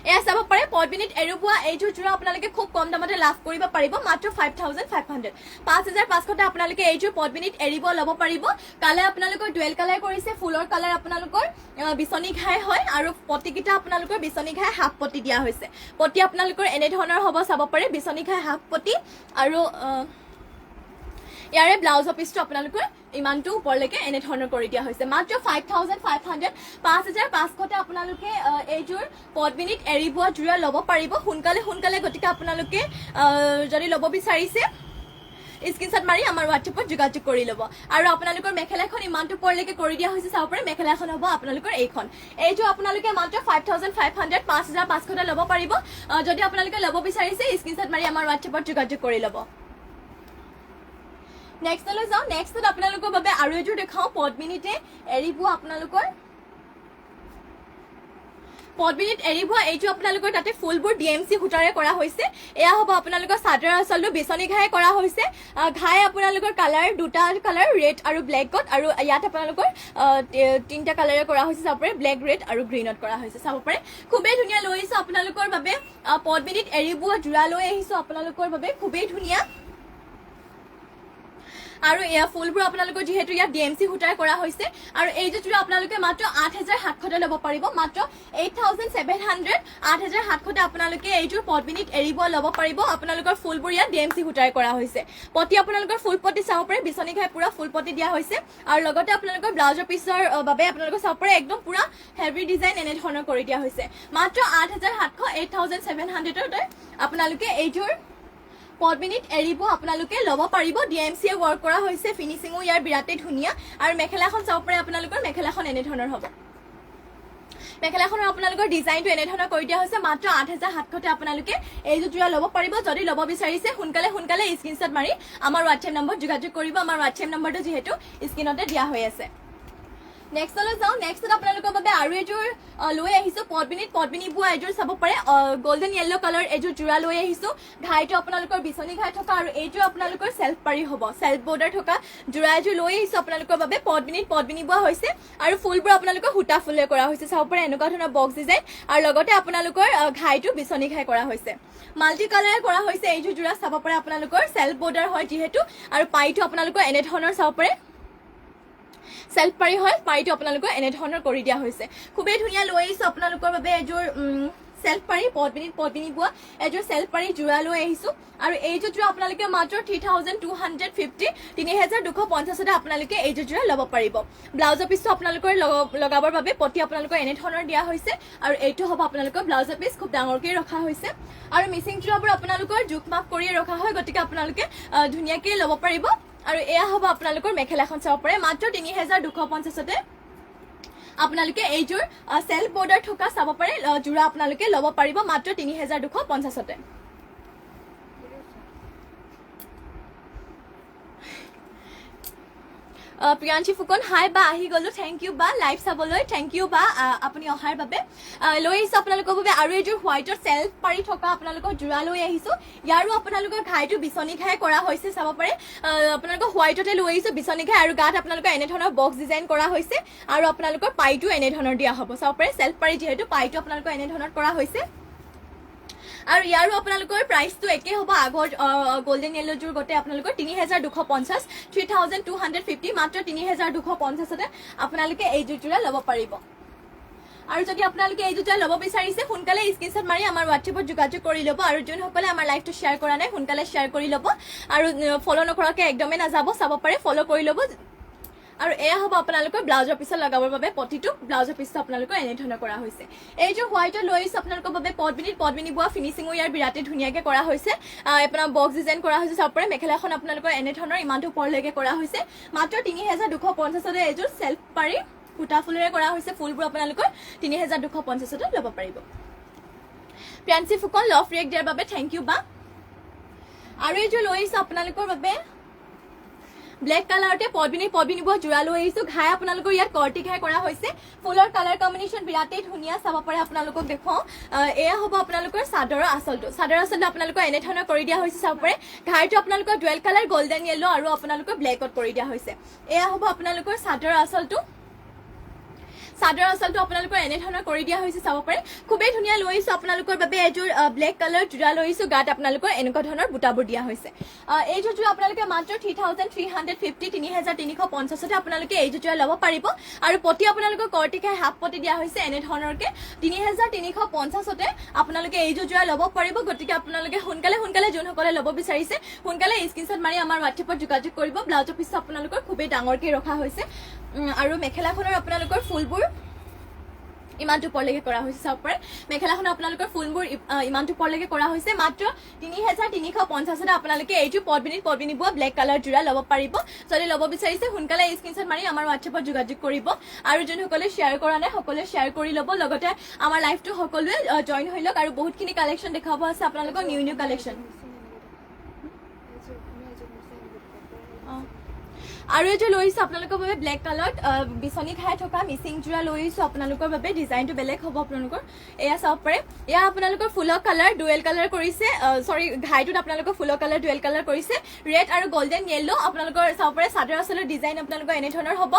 [SPEAKER 1] এয়া চাব পাৰে পদ্মিনীত এৰি পোৱা এইযোৰ যোৰা আপোনালোকে খুব কম দামতে লাভ কৰিব পাৰিব মাত্ৰ 5500 5500 আপোনালোকে এইযোৰ পদ্মিনীত এৰিব ল'ব পাৰিব কালাৰ আপোনালোকৰ ডুৱেল কালাৰ কৰিছে ফুলৰ কালাৰ আপোনালোকৰ বিচনী ঘাই হয় আৰু পটিকিটা আপোনালোকৰ বিচনী ঘাই হাফ পটি দিয়া হৈছে পটি আপোনালোকৰ এনে ধৰণৰ হ'ব চাব পাৰে বিচনী ঘাই হাফ পটি আৰু ইয়াৰে ব্লাউজ পিচটো আপোনালোকৰ ইমানটো ওপৰলৈকে এনে ধৰণৰ কৰি দিয়া হৈছে মাত্ৰ 5500 5500 আপোনালোকে এইযোৰ পদ্মিনীত এৰি পোৱা যোৰা ল'ব পাৰিব সোনকালে গতিকে আপোনালোকে যদি ল'ব বিচাৰিছে স্ক্ৰিনশ্বট মাৰি আমাৰ WhatsApp-ত যোগাযোগ কৰি ল'ব আৰু আপোনালোকৰ মেখেলাখন ইমানটো ওপৰলৈকে কৰি দিয়া হৈছে চাব পাৰে মেখেলাখন হ'ব আপোনালোকৰ এইযোৰ আপোনালোকে মাত্ৰ 5500 5500 ল'ব পাৰিব যদি আপোনালোকে ল'ব বিচাৰিছে স্ক্ৰিনশ্বট মাৰি আমাৰ WhatsApp-ত যোগাযোগ কৰি ল'ব নেক্সটলৈ যাওঁ নেক্সটত আপোনালোকৰ বাবে আৰু এযোৰ দেখাওঁ পদ্মিনীতে এৰি পোৱা আপোনালোকৰ পদ্মিনীত এৰি পোৱা এইযোৰ আপোনালোকৰ তাতে ফুলবোৰ DMC সূতাৰে কৰা হৈছে এয়া হ'ব আপোনালোকৰ চাদৰ আচলটো বিচনী ঘাই কৰা হৈছে ঘাই আপোনালোকৰ কালাৰ দুটা কালাৰ ৰেড আৰু ব্লেকত আৰু ইয়াত আপোনালোকৰ তিনিটা কালাৰে কৰা হৈছে চাব পাৰে ব্লেক ৰেড আৰু গ্ৰীণত কৰা হৈছে চাব পাৰে খুবেই ধুনীয়া লৈ আহিছো আপোনালোকৰ বাবে পদ্মিনীত এৰি পোৱা যোৰা লৈ আহিছো আপোনালোকৰ বাবে খুবেই ধুনীয়া আৰু এয়া ফুলবোৰ আপোনালোকৰ যেহেতু ইয়াত DMC সূতাৰে কৰা হৈছে আৰু এইযোৰ যোৰা আপোনালোকে মাত্ৰ 8700 ল'ব পাৰিব মাত্ৰ 8700 8700 আপোনালোকে এইযোৰ পদ্মিনীত এৰিব ল'ব পাৰিব আপোনালোকৰ ফুলবোৰ ইয়াত DMC সূতাৰে কৰা হৈছে পটি আপোনালোকৰ ফুল পটি চাব পাৰে বিচনী ঘাই পুৰা ফুল পটি দিয়া হৈছে আৰু লগতে আপোনালোকৰ ব্লাউজৰ পিছৰ বাবে আপোনালোকৰ চাব পাৰে একদম পুৰা হেভি ডিজাইন এনে ধৰণৰ কৰি দিয়া হৈছে মাত্ৰ 8700 8700 আপোনালোকে এইযোৰ পদ্মিনীত এৰিব আপোনালোকে ল'ব পাৰিব DMC ৱৰ্ক কৰা হৈছে ফিনিশিংও ইয়াৰ বিৰাটেই ধুনীয়া আৰু মেখেলাখন চাব পাৰে আপোনালোকৰ মেখেলাখন এনে ধৰণৰ হ'ব মেখেলাখনৰ আপোনালোকৰ ডিজাইনটো এনে ধৰণৰ কৰি দিয়া হৈছে মাত্ৰ 8700 আপোনালোকে এইযোৰ যোৰা ল'ব পাৰিব যদি ল'ব বিচাৰিছে সোনকালে স্ক্ৰিনশ্বট মাৰি আমাৰ WhatsApp নম্বৰ যোগাযোগ কৰিব আমাৰ WhatsApp নম্বৰটো যেহেতু স্ক্ৰিনতে দিয়া হৈ আছে নেক্সটলৈ যাওঁ নেক্সটত আপোনালোকৰ বাবে আৰু এযোৰ লৈ আহিছো পদ্মিনী বোৱা এযোৰ চাব পাৰে গোল্ডেন য়েল্লো কালাৰ এযোৰ যোৰা লৈ আহিছো ঘাইটো আপোনালোকৰ বিচনী ঘাই থকা আৰু এইযোৰ আপোনালোকৰ সেলফ পাৰি হ'ব সেলফ বৰ্ডাৰ থকা যোৰা এযোৰ লৈ আহিছো আপোনালোকৰ বাবে পদ্মিনী বোৱা হৈছে আৰু ফুলবোৰ আপোনালোকৰ সূতা ফুলে কৰা হৈছে চাব পাৰে এনেকুৱা ধৰণৰ বক্স ডিজাইন আৰু লগতে আপোনালোকৰ ঘাইটো বিচনী ঘাই কৰা হৈছে মাল্টি কালাৰে কৰা হৈছে এইযোৰ যোৰা চাব পাৰে আপোনালোকৰ সেলফ বৰ্ডাৰ হয় যেহেতু আৰু পাইটো আপোনালোকৰ এনে ধৰণৰ চাব পাৰে সেলফ পাৰি হয় পাইটো আপোনালোকৰ এনে ধৰণৰ কৰি দিয়া হৈছে খুবেই ধুনীয়া লৈ আহিছো আপোনালোকৰ বাবে এযোৰ সেলফ পাৰি পদ্মিনী বোৱা এযোৰ সেলফ পাৰি যোৰা লৈ আহিছো আৰু এইযোৰ যোৰা আপোনালোকে মাত্ৰ 3250 3250 আপোনালোকে এইযোৰ যোৰা ল'ব পাৰিব ব্লাউজৰ পিছটো আপোনালোকৰ লগাবৰ বাবে পটি আপোনালোকৰ এনে ধৰণৰ দিয়া হৈছে আৰু এইটো হ'ব আপোনালোকৰ ব্লাউজৰ পিছ খুব ডাঙৰকৈ ৰখা হৈছে আৰু মিচিং যোৰাবোৰ আপোনালোকৰ জোখ মাপ কৰি ৰখা হয় গতিকে আপোনালোকে ধুনীয়াকৈ ল'ব পাৰিব আৰু এয়া হ'ব আপোনালোকৰ মেখেলাখন চাব পাৰে মাত্ৰ 3250 আপোনালোকে এইযোৰ সেলফ বৰ্ডাৰ থকা চাব পাৰে জোৰা আপোনালোকে ল'ব পাৰিব মাত্ৰ ৩,২৫০তে। প্ৰিয়াঞ্চি ফুকন হাই বা আহি গলো, থেংক ইউ বা লাইভ চাবলৈ, থেংক ইউ বা আপুনি অহাৰ বাবে। লৈ আহিছোঁ আপোনালোকৰ বাবে আৰু এযোৰ হোৱাইটৰ চেল্ফ পাৰি থকা আপোনালোকৰ জোৰা লৈ আহিছোঁ। ইয়াৰো আপোনালোকৰ ঘাইটো বিচনী ঘাই কৰা হৈছে চাব পাৰে। আপোনালোকৰ হোৱাইটতে লৈ আহিছোঁ বিচনী ঘাই আৰু গাত আপোনালোকৰ এনেধৰণৰ বক্স ডিজাইন কৰা হৈছে আৰু আপোনালোকৰ পাইটো এনেধৰণৰ দিয়া হ'ব চাব পাৰে। চেল্ফ পাৰি যিহেতু পাইটো আপোনালোকৰ এনেধৰণৰ কৰা হৈছে আৰু ইয়াৰো আপোনালোকৰ প্ৰাইচটো একে হ'ব আগৰ গোল্ডেন য়েল্লোযোৰ গোটেই আপোনালোকৰ ৩,২৫০ ৩,২৫০ মাত্ৰ ৩,২৫০তে আপোনালোকে এইযোৰ জোৰা ল'ব পাৰিব। আৰু যদি আপোনালোকে এইযোৰ জোৰা ল'ব বিচাৰিছে সোনকালে স্ক্ৰীনশ্বট মাৰি আমাৰ হোৱাটছএপত যোগাযোগ কৰি ল'ব আৰু যোনসকলে আমাৰ লাইভটো শ্বেয়াৰ কৰা নাই সোনকালে শ্বেয়াৰ কৰি ল'ব আৰু ফ'ল' নকৰাকৈ একদমেই নাযাব চাব পাৰে, ফ'ল' কৰি ল'ব। আৰু এয়া হ'ব আপোনালোকৰ ব্লাউজৰ পিছত লগাবৰ বাবে প্ৰতিটো ব্লাউজৰ পিছত আপোনালোকৰ এনেধৰণৰ কৰা হৈছে। এইযোৰ হোৱাইটৰ লৈ আহিছোঁ আপোনালোকৰ বাবে পদ্মিনী বোৱা ফিনিচিঙো ইয়াৰ বিৰাটেই ধুনীয়াকৈ কৰা হৈছে। আপোনাৰ বক্স ডিজাইন কৰা হৈছে চাব পাৰে। মেখেলাখন আপোনালোকৰ এনেধৰণৰ ইমানটো ওপৰলৈকে কৰা হৈছে মাত্ৰ ৩,২৫০তে। এইযোৰ চেল্ফ পাৰি সূতা ফুলেৰে কৰা হৈছে, ফুলবোৰ আপোনালোকৰ ৩,২৫০তে ল'ব পাৰিব। প্ৰিয়াঞ্চি ফুকন লভ ৰিয়েক্ট দিয়াৰ বাবে থেংক ইউ বা। আৰু এইযোৰ লৈ আহিছোঁ আপোনালোকৰ বাবে ব্লেক কালাৰতে পদ্মিনী বোৱা জোৰা লৈ আহিছোঁ। ঘাই আপোনালোকৰ ইয়াত কৰ্টি ঘাই কৰা হৈছে, ফুলৰ কালাৰ কম্বিনেশ্যন বিৰাটেই ধুনীয়া চাব পাৰে। আপোনালোকক দেখুৱাওঁ, এয়া হ'ব আপোনালোকৰ চাদৰৰ আঁচলটো। আপোনালোকৰ এনেধৰণৰ কৰি দিয়া হৈছে চাব পাৰে। ঘাইটো আপোনালোকৰ ডুৱেল কালাৰ গোল্ডেন য়েল্লো আৰু আপোনালোকৰ ব্লেকত কৰি দিয়া হৈছে। এয়া হ'ব আপোনালোকৰ চাদৰৰ আঁচলটো আপোনালোকৰ এনেধৰণৰ কৰি দিয়া হৈছে চাব পাৰে। খুবেই ধুনীয়া লৈ আহিছোঁ আপোনালোকৰ বাবে এযোৰ ব্লেক কালাৰ জোৰা লৈ আহিছোঁ। গাত আপোনালোকৰ এনেকুৱা ধৰণৰ বুটাবোৰ দিয়া হৈছে। এইযোৰ জোৰা আপোনালোকে মাত্ৰ 3,350 3,350তে আপোনালোকে এইযোৰ জোৰা ল'ব পাৰিব আৰু পতি আপোনালোকৰ কৰ্টি খাই হাফ পতি দিয়া হৈছে এনেধৰণৰকে 3,350তে আপোনালোকে এইযোৰ জোৰা ল'ব পাৰিব। গতিকে আপোনালোকে সোনকালে যোনসকলে ল'ব বিচাৰিছে সোনকালে স্ক্ৰীনশ্বট মাৰি আমাৰ হোৱাটছএপত যোগাযোগ কৰিব। ব্লাউজৰ পিছত আপোনালোকৰ খুবেই ডাঙৰকৈ ৰখা হৈছে আৰু মেখেলাখনৰ আপোনালোকৰ ফুলবোৰ ইমানটো ওপৰলৈকে কৰা হৈছে চাব পাৰে। মেখেলাখনৰ আপোনালোকৰ ফুলবোৰ ইমানটো ওপৰলৈকে কৰা হৈছে মাত্ৰ 3,350তে আপোনালোকে এইযোৰ পদ্মিনী বোৱা ব্লেক কালাৰ জোৰা ল'ব পাৰিব। যদি ল'ব বিচাৰিছে সোনকালে স্ক্ৰীনশ্বট মাৰি আমাৰ হোৱাটছএপত যোগাযোগ কৰিব আৰু যোনসকলে শ্বেয়াৰ কৰা নাই সকলোৱে শ্বেয়াৰ কৰি ল'ব। লগতে আমাৰ লাইভটো সকলোৱে জইন হৈ লওক আৰু বহুতখিনি কালেকশ্যন দেখাব আছে আপোনালোকক, নিউ কালেকশ্যন। আৰু এইযোৰ লৈ আহিছোঁ আপোনালোকৰ বাবে ব্লেক কালাৰত বিচনী খাই থকা মিচিং জোৰা লৈ আহিছোঁ আপোনালোকৰ বাবে। ডিজাইনটো বেলেগ হ'ব আপোনালোকৰ, এয়া চাব পাৰে। এয়া আপোনালোকৰ ফুলৰ কালাৰ ডুৱেল কালাৰ কৰিছে, ঘাইটোত আপোনালোকৰ ফুলৰ কালাৰ ডুৱেল কালাৰ কৰিছে, ৰেড আৰু গোল্ডেন য়েল্লো আপোনালোকৰ চাব পাৰে। চাদৰ আঁচলৰ ডিজাইন আপোনালোকৰ এনেধৰণৰ হ'ব।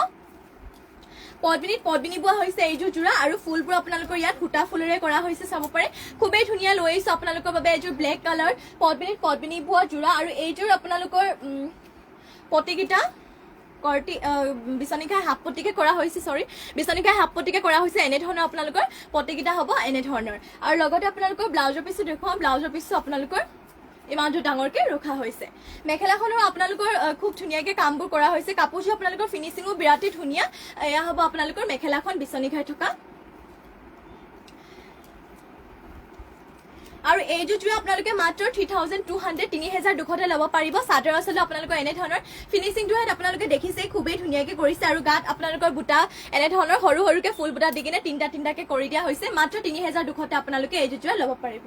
[SPEAKER 1] পদ্মিনী বোৱা হৈছে এইযোৰ জোৰা আৰু ফুলবোৰ আপোনালোকৰ ইয়াত সূতা ফুলেৰে কৰা হৈছে চাব পাৰে। খুবেই ধুনীয়া লৈ আহিছোঁ আপোনালোকৰ বাবে এইযোৰ ব্লেক কালাৰ পদ্মিনী বোৱা জোৰা আৰু এইযোৰ আপোনালোকৰ পতিকেইটা কৰ্টি বিচনী খাই হাফ পতিকে কৰা হৈছে, কৰা হৈছে এনেধৰণৰ আপোনালোকৰ পতিকেইটা হ'ব এনেধৰণৰ। আৰু লগতে আপোনালোকৰ ব্লাউজৰ পিছো দেখুৱাওঁ, ব্লাউজৰ পিছো আপোনালোকৰ ইমানটো ডাঙৰকৈ ৰখা হৈছে। মেখেলাখনৰ আপোনালোকৰ খুব ধুনীয়াকৈ কামবোৰ কৰা হৈছে। কাপোৰযোৰ আপোনালোকৰ ফিনিচিঙো বিৰাটেই ধুনীয়া। এয়া হ'ব আপোনালোকৰ মেখেলাখন বিচনী খাই থকা আৰু এইযোৰ জোৰা আপোনালোকে মাত্ৰ 3,200 3,200তে ল'ব পাৰিব। চাদৰ আচলতে আপোনালোকৰ এনেধৰণৰ ফিনিচিংটো আপোনালোকে দেখিছে খুবেই ধুনীয়াকৈ কৰিছে আৰু গাত আপোনালোকৰ বুটা এনেধৰণৰ সৰুকৈ ফুল বুটা দি কিনে তিনিটাকৈ কৰি দিয়া হৈছে। মাত্ৰ 3,200তে আপোনালোকে এইযোৰ জোৰা ল'ব পাৰিব।